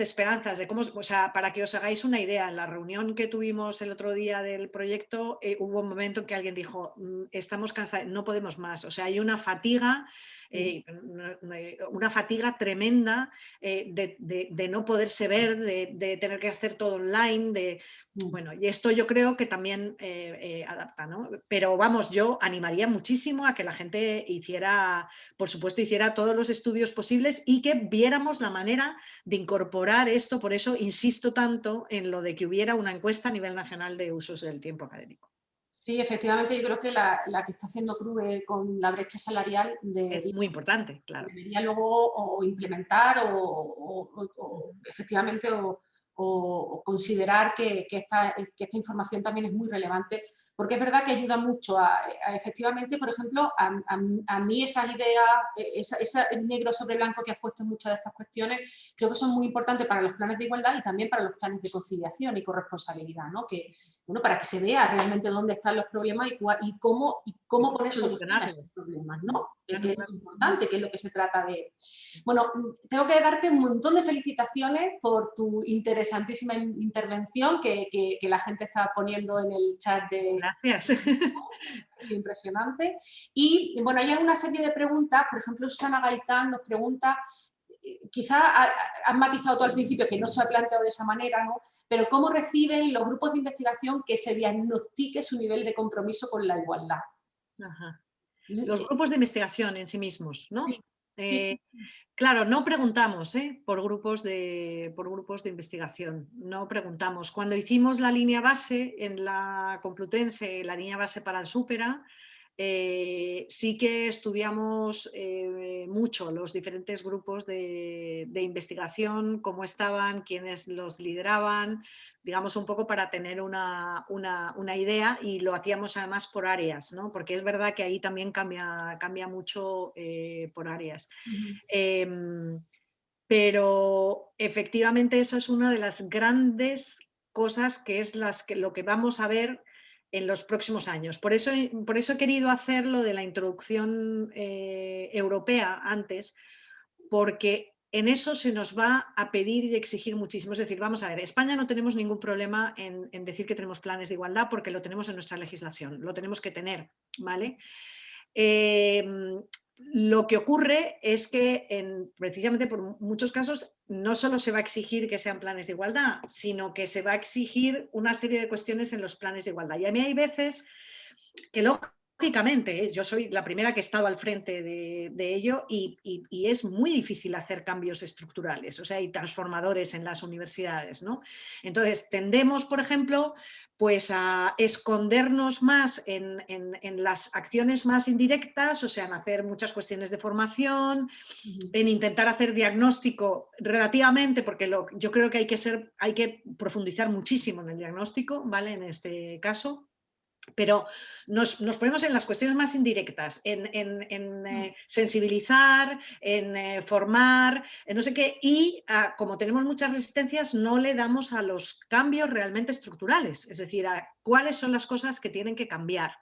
esperanzas, de cómo, o sea, para que os hagáis una idea, en la reunión que tuvimos el otro día del proyecto, hubo un momento en que alguien dijo, estamos cansados, no podemos más, o sea, hay una fatiga tremenda de no poderse ver, de tener que hacer todo online, bueno, y esto yo creo que también adapta, ¿no? Pero vamos, yo animaría muchísimo a que la gente por supuesto, hiciera todos los estudios posibles y que viéramos la manera de incorporar esto. Por eso insisto tanto en lo de que hubiera una encuesta a nivel nacional de usos del tiempo académico. Sí, efectivamente, yo creo que la que está haciendo CRUE con la brecha salarial es muy importante, claro. Debería luego o implementar efectivamente o considerar que esta información también es muy relevante, porque es verdad que ayuda mucho efectivamente, por ejemplo, a mí esas ideas, ese negro sobre blanco que has puesto en muchas de estas cuestiones, creo que son muy importantes para los planes de igualdad y también para los planes de conciliación y corresponsabilidad, ¿no? Para que se vea realmente dónde están los problemas y cómo poner solución a esos problemas, ¿no? Que es lo importante, que es lo que se trata de... Bueno, tengo que darte un montón de felicitaciones por tu interesantísima intervención que la gente está poniendo en el chat de... Gracias. Es impresionante. Y bueno, hay una serie de preguntas, por ejemplo, Susana Gaitán nos pregunta quizá has matizado tú al principio que no se ha planteado de esa manera, ¿no? Pero ¿cómo reciben los grupos de investigación que se diagnostique su nivel de compromiso con la igualdad? Ajá. Los grupos de investigación en sí mismos, Sí, ¿no? sí, Claro, no preguntamos por grupos de investigación, no preguntamos. Cuando hicimos la línea base en la Complutense, la línea base para el Súpera, sí que estudiamos mucho los diferentes grupos de investigación, cómo estaban, quiénes los lideraban, digamos un poco para tener una idea, y lo hacíamos además por áreas, ¿no? Porque es verdad que ahí también cambia mucho por áreas. ujú, Em, pero efectivamente eso es una de las grandes cosas que es lo que vamos a ver en los próximos años. Por eso he querido hacer lo de la introducción europea antes, porque en eso se nos va a pedir y exigir muchísimo. Es decir, vamos a ver, España no tenemos ningún problema en decir que tenemos planes de igualdad porque lo tenemos en nuestra legislación, lo tenemos que tener, ¿vale? Lo que ocurre es que precisamente por muchos casos no solo se va a exigir que sean planes de igualdad, sino que se va a exigir una serie de cuestiones en los planes de igualdad. Y a mí hay veces que lógicamente, yo soy la primera que he estado al frente de ello y es muy difícil hacer cambios estructurales, o sea, y transformadores en las universidades, ¿no? Entonces, tendemos, por ejemplo, pues a escondernos más en las acciones más indirectas, o sea, en hacer muchas cuestiones de formación, ujú. en intentar hacer diagnóstico relativamente, porque yo creo que hay que profundizar muchísimo en el diagnóstico, ¿vale? En este caso. Pero nos ponemos en las cuestiones más indirectas, en sensibilizar, en formar, en no sé qué, y como tenemos muchas resistencias, no le damos a los cambios realmente estructurales, es decir, a cuáles son las cosas que tienen que cambiar,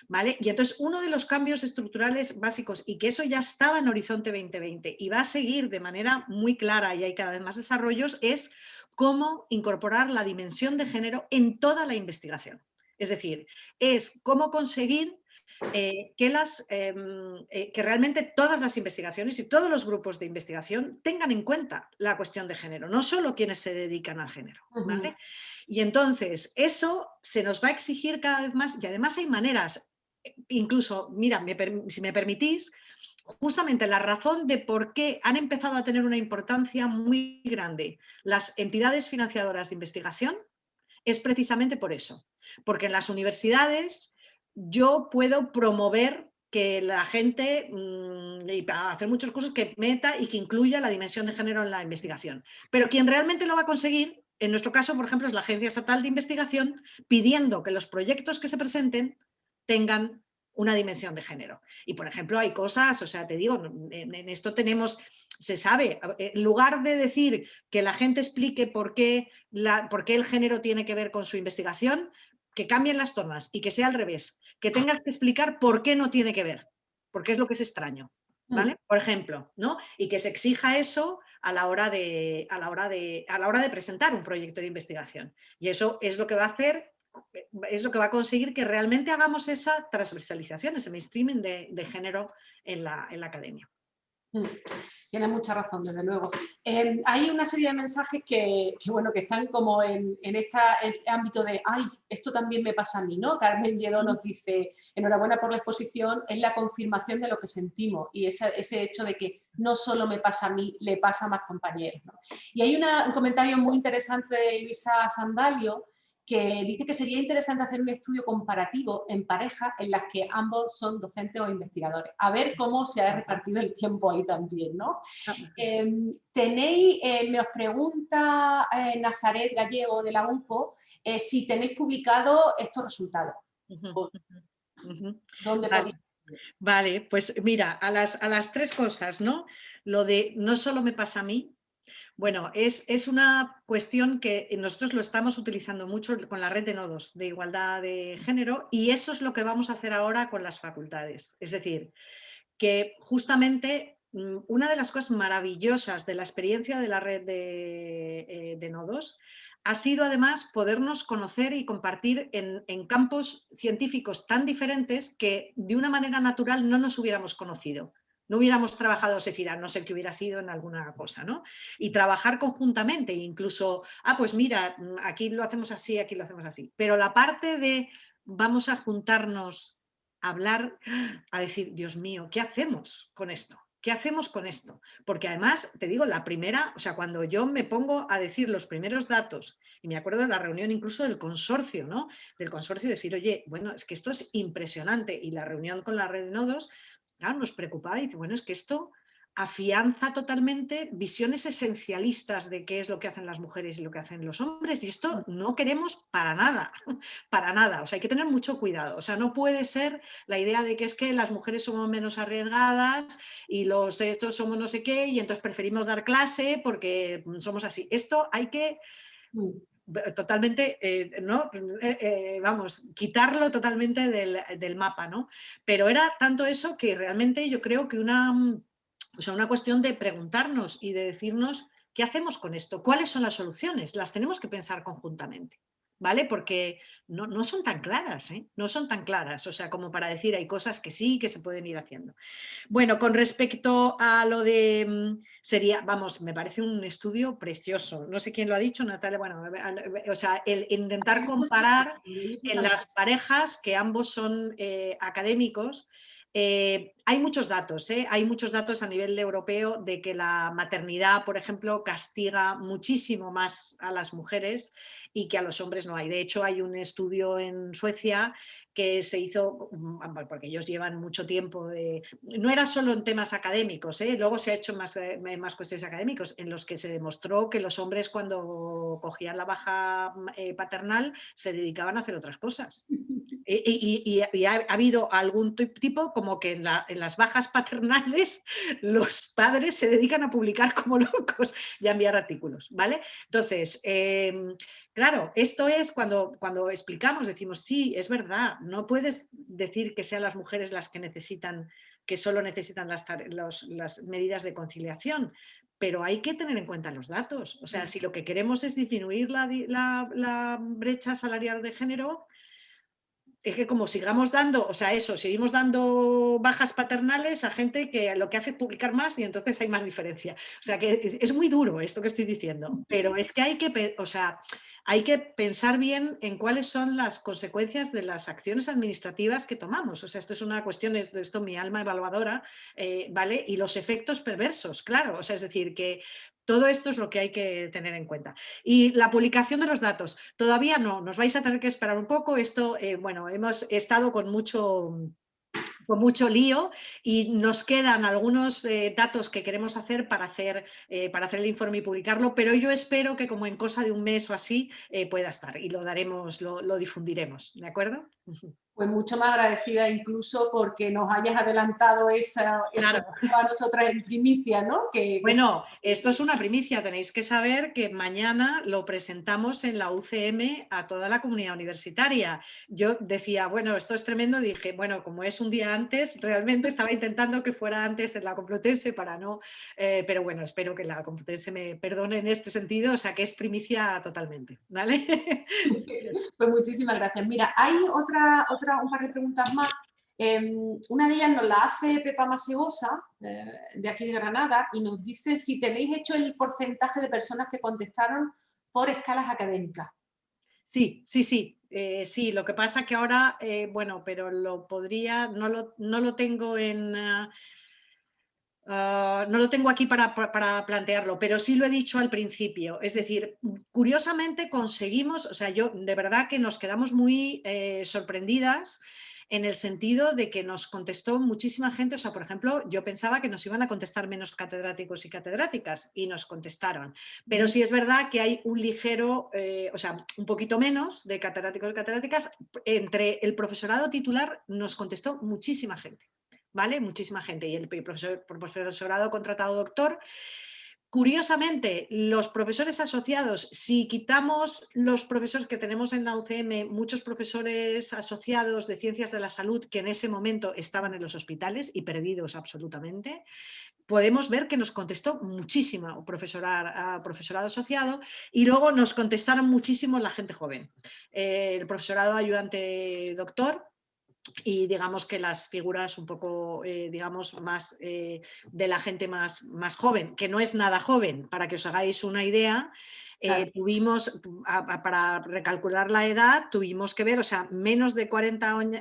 ¿vale? Y entonces uno de los cambios estructurales básicos, y que eso ya estaba en Horizonte 2020 y va a seguir de manera muy clara, y hay cada vez más desarrollos, es cómo incorporar la dimensión de género en toda la investigación. Es decir, es cómo conseguir que realmente todas las investigaciones y todos los grupos de investigación tengan en cuenta la cuestión de género, no solo quienes se dedican al género, ¿vale? Y entonces eso se nos va a exigir cada vez más, y además hay maneras, incluso, mira, si me permitís, justamente la razón de por qué han empezado a tener una importancia muy grande las entidades financiadoras de investigación es precisamente por eso, porque en las universidades yo puedo promover que la gente, y para hacer muchos cursos, que meta y que incluya la dimensión de género en la investigación. Pero quien realmente lo va a conseguir, en nuestro caso, por ejemplo, es la Agencia Estatal de Investigación, pidiendo que los proyectos que se presenten tengan una dimensión de género. Y, por ejemplo, hay cosas, o sea, te digo, en esto tenemos, se sabe, en lugar de decir que la gente explique por qué el género tiene que ver con su investigación, que cambien las tornas y que sea al revés, que tengas que explicar por qué no tiene que ver, porque es lo que es extraño, ¿vale? Por ejemplo, ¿no? Y que se exija eso a la hora de presentar un proyecto de investigación. Y eso es lo que va a hacer, es lo que va a conseguir que realmente hagamos esa transversalización, ese mainstreaming de género en la academia. Tienes mucha razón, desde luego. Hay una serie de mensajes bueno, que están como en este ámbito de ¡ay, esto también me pasa a mí!, ¿no? Carmen Lledó nos dice, enhorabuena por la exposición, es la confirmación de lo que sentimos y ese hecho de que no solo me pasa a mí, le pasa a más compañeros, ¿no? Y hay un comentario muy interesante de Luisa Sandalio, que dice que sería interesante hacer un estudio comparativo en pareja en las que ambos son docentes o investigadores, a ver cómo se ha repartido el tiempo ahí también, ¿no? Nos pregunta Nazaret Gallego de la UPO si tenéis publicado estos resultados. ¿Dónde Vale. podéis? Vale, pues mira, a las tres cosas, ¿no? Lo de no solo me pasa a mí. Bueno, es una cuestión que nosotros lo estamos utilizando mucho con la red de nodos de igualdad de género, y eso es lo que vamos a hacer ahora con las facultades. Es decir, que justamente una de las cosas maravillosas de la experiencia de la red de nodos ha sido además podernos conocer y compartir en campos científicos tan diferentes que de una manera natural no nos hubiéramos conocido, no hubiéramos trabajado, es decir, a no ser que hubiera sido en alguna cosa, ¿no? Y trabajar conjuntamente, incluso, pues mira, aquí lo hacemos así, aquí lo hacemos así. Pero la parte de vamos a juntarnos a hablar, a decir, Dios mío, ¿qué hacemos con esto? ¿Qué hacemos con esto? Porque además, te digo, la primera, o sea, cuando yo me pongo a decir los primeros datos, y me acuerdo de la reunión incluso del consorcio, ¿no? Del consorcio, decir, oye, bueno, es que esto es impresionante. Y la reunión con la red de nodos, claro, nos preocupaba y dice, bueno, es que esto afianza totalmente visiones esencialistas de qué es lo que hacen las mujeres y lo que hacen los hombres, y esto no queremos para nada, para nada. O sea, hay que tener mucho cuidado. O sea, no puede ser la idea de que es que las mujeres somos menos arriesgadas y los de estos somos no sé qué, y entonces preferimos dar clase porque somos así. Esto hay que totalmente, ¿no? Vamos, quitarlo totalmente del mapa, ¿no? Pero era tanto eso que realmente yo creo que o sea, una cuestión de preguntarnos y de decirnos qué hacemos con esto, cuáles son las soluciones, las tenemos que pensar conjuntamente, ¿vale? Porque no son tan claras, ¿eh? No son tan claras, o sea, como para decir hay cosas que sí, que se pueden ir haciendo. Bueno, con respecto a lo de sería, vamos, me parece un estudio precioso. No sé quién lo ha dicho, Natalia. Bueno, o sea, el intentar comparar en las parejas que ambos son académicos. Hay muchos datos, hay muchos datos a nivel europeo de que la maternidad, por ejemplo, castiga muchísimo más a las mujeres y que a los hombres no hay. De hecho, hay un estudio en Suecia que se hizo, porque ellos llevan mucho tiempo, no era solo en temas académicos, luego se ha hecho más cuestiones académicos, en los que se demostró que los hombres cuando cogían la baja paternal se dedicaban a hacer otras cosas. Y ha habido algún tipo como que en las bajas paternales los padres se dedican a publicar como locos y a enviar artículos, ¿vale? Entonces, claro, esto es cuando explicamos, decimos, sí, es verdad, no puedes decir que sean las mujeres las que necesitan, que solo necesitan las medidas de conciliación, pero hay que tener en cuenta los datos. O sea, si lo que queremos es disminuir la brecha salarial de género, es que como sigamos dando, o sea, eso, seguimos dando bajas paternales a gente que lo que hace es publicar más y entonces hay más diferencia. O sea, que es muy duro esto que estoy diciendo, pero es que hay que pensar bien en cuáles son las consecuencias de las acciones administrativas que tomamos. O sea, esto es una cuestión, esto mi alma evaluadora, ¿vale? Y los efectos perversos, claro. O sea, es decir, que todo esto es lo que hay que tener en cuenta. Y la publicación de los datos, todavía no, nos vais a tener que esperar un poco. Esto, bueno, hemos estado con mucho lío y nos quedan algunos datos que queremos hacer para hacer el informe y publicarlo, pero yo espero que como en cosa de un mes o así pueda estar y lo daremos, lo difundiremos, ¿de acuerdo? Pues mucho más agradecida incluso porque nos hayas adelantado eso Claro. a nosotras en primicia, ¿no? Bueno, esto es una primicia. Tenéis que saber que mañana lo presentamos en la UCM a toda la comunidad universitaria. Yo decía, bueno, esto es tremendo. Dije, bueno, como es un día antes, realmente estaba intentando que fuera antes en la Complutense para no... pero bueno, espero que la Complutense me perdone en este sentido, o sea, que es primicia totalmente, ¿vale? Pues muchísimas gracias. Mira, hay un par de preguntas más. Una de ellas nos la hace Pepa Masegosa, de aquí de Granada, y nos dice si tenéis hecho el porcentaje de personas que contestaron por escalas académicas. Sí, sí, sí. Sí, lo que pasa que ahora, bueno, pero lo podría, no lo tengo no lo tengo aquí para plantearlo, pero sí lo he dicho al principio. Es decir, curiosamente conseguimos, o sea, yo de verdad que nos quedamos muy sorprendidas en el sentido de que nos contestó muchísima gente. O sea, por ejemplo, yo pensaba que nos iban a contestar menos catedráticos y catedráticas y nos contestaron. Pero sí es verdad que hay un ligero, o sea, un poquito menos de catedráticos y catedráticas. Entre el profesorado titular nos contestó muchísima gente. ¿Vale? Muchísima gente. Y el profesorado contratado doctor. Curiosamente, los profesores asociados, si quitamos los profesores que tenemos en la UCM, muchos profesores asociados de ciencias de la salud que en ese momento estaban en los hospitales y perdidos absolutamente, podemos ver que nos contestó muchísimo profesorado asociado y luego nos contestaron muchísimo la gente joven. El profesorado ayudante doctor, y digamos que las figuras un poco, digamos, más de la gente más joven, que no es nada joven, para que os hagáis una idea. Claro. Tuvimos, para recalcular la edad, tuvimos que ver, o sea, menos de 40 años,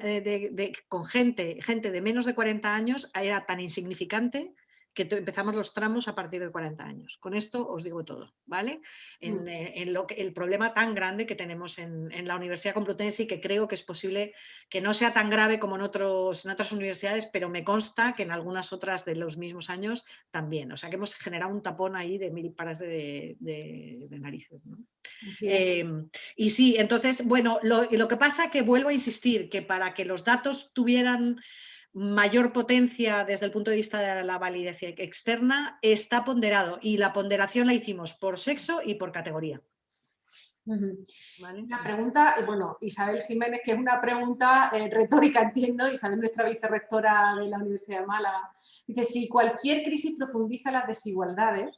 con gente de menos de 40 años, era tan insignificante que empezamos los tramos a partir de 40 años. Con esto os digo todo, ¿vale? En el problema tan grande que tenemos en la Universidad Complutense, y que creo que es posible que no sea tan grave como en otras universidades, pero me consta que en algunas otras de los mismos años también. O sea que hemos generado un tapón ahí de mil pares de narices, ¿no? Así es. Y sí, entonces, bueno, lo que pasa, que vuelvo a insistir, que para que los datos tuvieran mayor potencia desde el punto de vista de la validez externa, está ponderado, y la ponderación la hicimos por sexo y por categoría. ¿Vale? La pregunta, bueno, Isabel Jiménez, que es una pregunta retórica, entiendo, Isabel, nuestra vicerrectora de la Universidad de Málaga, dice, si cualquier crisis profundiza las desigualdades,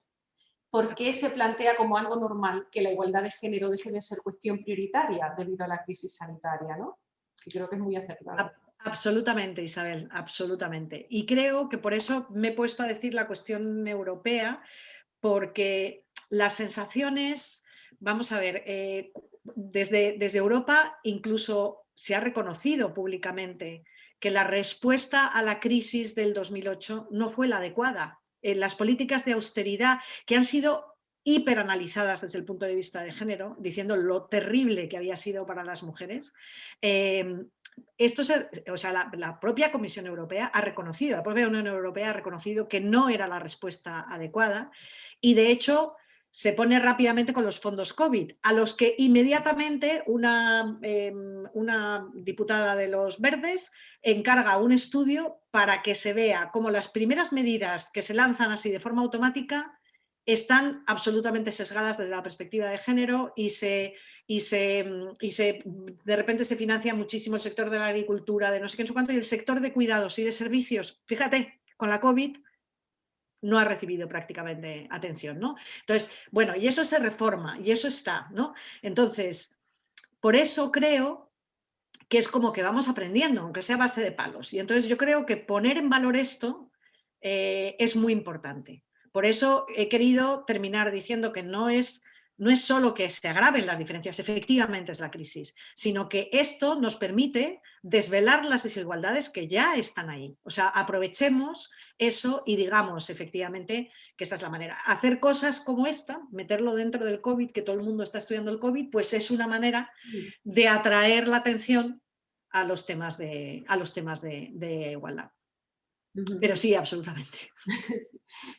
¿por qué se plantea como algo normal que la igualdad de género deje de ser cuestión prioritaria debido a la crisis sanitaria, ¿no? Que creo que es muy acertado. Absolutamente, Isabel, absolutamente. Y creo que por eso me he puesto a decir la cuestión europea, porque las sensaciones, vamos a ver, desde Europa incluso se ha reconocido públicamente que la respuesta a la crisis del 2008 no fue la adecuada. Las políticas de austeridad, que han sido hiperanalizadas desde el punto de vista de género, diciendo lo terrible que había sido para las mujeres, o sea, la propia Comisión Europea ha reconocido, la propia Unión Europea ha reconocido que no era la respuesta adecuada, y de hecho se pone rápidamente con los fondos COVID, a los que inmediatamente una diputada de los Verdes encarga un estudio para que se vea cómo las primeras medidas que se lanzan así de forma automática están absolutamente sesgadas desde la perspectiva de género, y de repente se financia muchísimo el sector de la agricultura, de no sé qué, no sé cuánto, y el sector de cuidados y de servicios, fíjate, con la COVID no ha recibido prácticamente atención, ¿no? Entonces, bueno, y eso se reforma, y eso está, ¿no? Entonces, por eso creo que es como que vamos aprendiendo, aunque sea a base de palos. Y entonces yo creo que poner en valor esto es muy importante. Por eso he querido terminar diciendo que no es solo que se agraven las diferencias, efectivamente es la crisis, sino que esto nos permite desvelar las desigualdades que ya están ahí. O sea, aprovechemos eso y digamos efectivamente que esta es la manera. Hacer cosas como esta, meterlo dentro del COVID, que todo el mundo está estudiando el COVID, pues es una manera de atraer la atención a los temas de igualdad. Pero sí, absolutamente.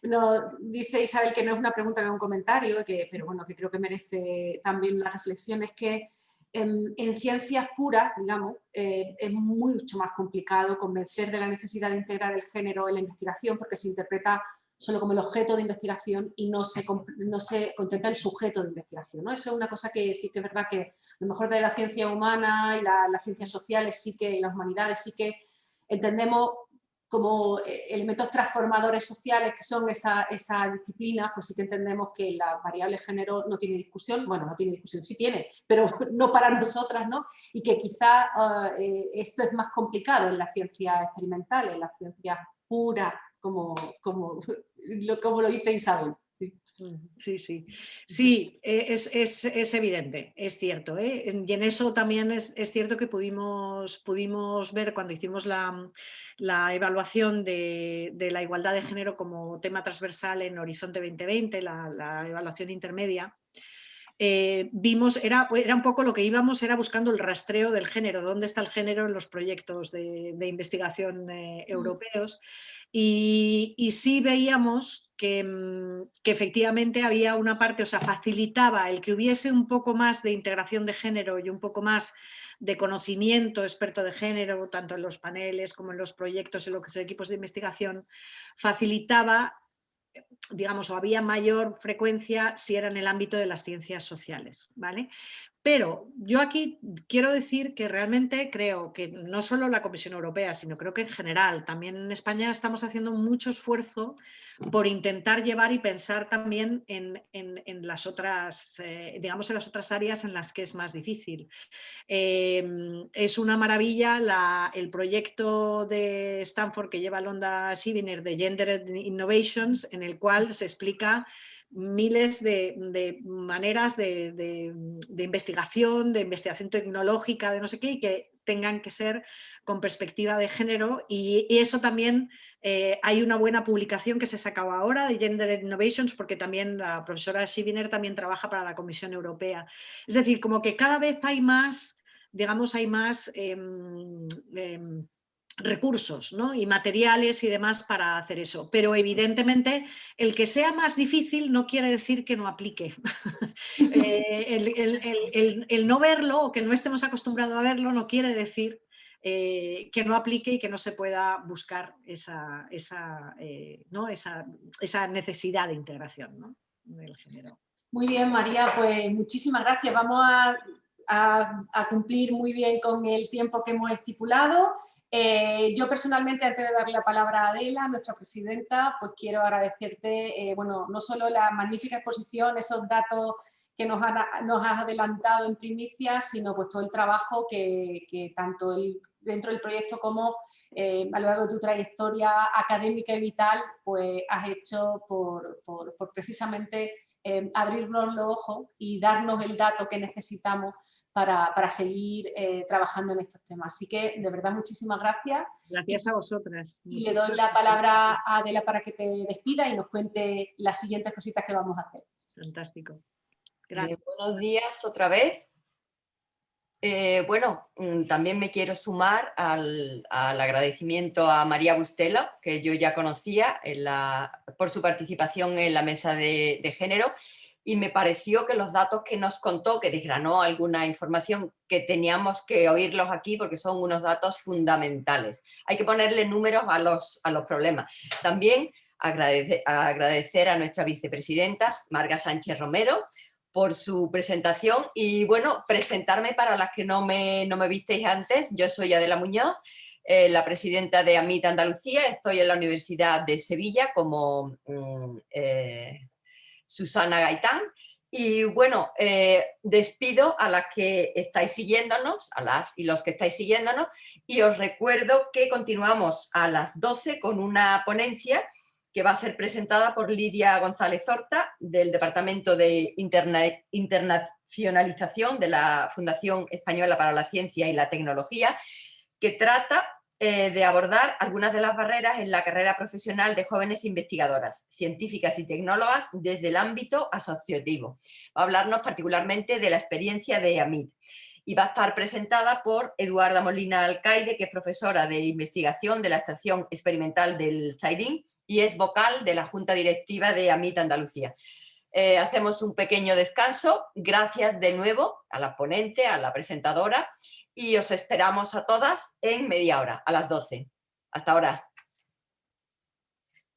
No, dice Isabel que no es una pregunta, que es un comentario, pero bueno, que creo que merece también la reflexión, es que en ciencias puras, digamos, es mucho más complicado convencer de la necesidad de integrar el género en la investigación, porque se interpreta solo como el objeto de investigación y no se contempla el sujeto de investigación, ¿no? Eso es una cosa que sí que es verdad que a lo mejor de la ciencia humana y las ciencias sociales sí que, y las humanidades sí que entendemos como elementos transformadores sociales que son esa disciplina, pues sí que entendemos que la variable género no tiene discusión, bueno, no tiene discusión, sí tiene, pero no para nosotras, ¿no? Y que quizá esto es más complicado en la ciencia experimental, en la ciencia pura, como lo dice Isabel. Sí. Sí, sí. Sí, es evidente, es cierto, ¿eh? Y en eso también es cierto que pudimos ver cuando hicimos la evaluación de la igualdad de género como tema transversal en Horizonte 2020, la evaluación intermedia. Vimos, era un poco lo que íbamos, era buscando el rastreo del género, dónde está el género en los proyectos de investigación europeos, y sí veíamos que efectivamente había una parte, o sea, facilitaba el que hubiese un poco más de integración de género y un poco más de conocimiento experto de género, tanto en los paneles como en los proyectos, en los equipos de investigación, facilitaba, digamos, o había mayor frecuencia si era en el ámbito de las ciencias sociales, ¿vale? Pero yo aquí quiero decir que realmente creo que no solo la Comisión Europea, sino creo que en general, también en España estamos haciendo mucho esfuerzo por intentar llevar y pensar también en las otras, digamos, en las otras áreas en las que es más difícil. Es una maravilla el proyecto de Stanford que lleva Londa Siviner de Gender Innovations, en el cual se explica miles de maneras de investigación, de investigación tecnológica, de no sé qué, y que tengan que ser con perspectiva de género. Y eso también, hay una buena publicación que se sacaba ahora de Gender Innovations, porque también la profesora Siviner también trabaja para la Comisión Europea. Es decir, como que cada vez hay más, digamos, hay más recursos, ¿no? Y materiales y demás para hacer eso. Pero evidentemente el que sea más difícil no quiere decir que no aplique. El no verlo o que no estemos acostumbrados a verlo no quiere decir que no aplique y que no se pueda buscar ¿no? esa necesidad de integración, ¿no? Del género. Muy bien, María, pues muchísimas gracias. Vamos a cumplir muy bien con el tiempo que hemos estipulado. Yo personalmente, antes de darle la palabra a Adela, nuestra presidenta, pues quiero agradecerte, bueno, no solo la magnífica exposición, esos datos que nos has adelantado en primicia, sino pues todo el trabajo que tanto dentro del proyecto como a lo largo de tu trayectoria académica y vital, pues has hecho por precisamente abrirnos los ojos y darnos el dato que necesitamos para seguir trabajando en estos temas. Así que, de verdad, muchísimas gracias. Gracias a vosotras. Y le doy la palabra a Adela para que te despida y nos cuente las siguientes cositas que vamos a hacer. Fantástico. Gracias. Buenos días otra vez. Bueno, también me quiero sumar al agradecimiento a María Bustelo, que yo ya conocía por su participación en la mesa de género, y me pareció que los datos que nos contó, que desgranó alguna información, que teníamos que oírlos aquí porque son unos datos fundamentales. Hay que ponerle números a los problemas. También agradecer a nuestra vicepresidenta, Marga Sánchez Romero, por su presentación y, bueno, presentarme para las que no me visteis antes. Yo soy Adela Muñoz, la presidenta de AMIT Andalucía. Estoy en la Universidad de Sevilla como Susana Gaitán. Y, bueno, despido a las que estáis siguiéndonos, a las y los que estáis siguiéndonos, y os recuerdo que continuamos a las 12 con una ponencia que va a ser presentada por Lidia González Horta, del Departamento de Internacionalización de la Fundación Española para la Ciencia y la Tecnología, que trata de abordar algunas de las barreras en la carrera profesional de jóvenes investigadoras, científicas y tecnólogas desde el ámbito asociativo. Va a hablarnos particularmente de la experiencia de AMIT. Y va a estar presentada por Eduarda Molina Alcaide, que es profesora de investigación de la Estación Experimental del Zaidín y es vocal de la Junta Directiva de AMIT Andalucía. Hacemos un pequeño descanso. Gracias de nuevo a la ponente, a la presentadora, y os esperamos a todas en media hora, a las 12. Hasta ahora.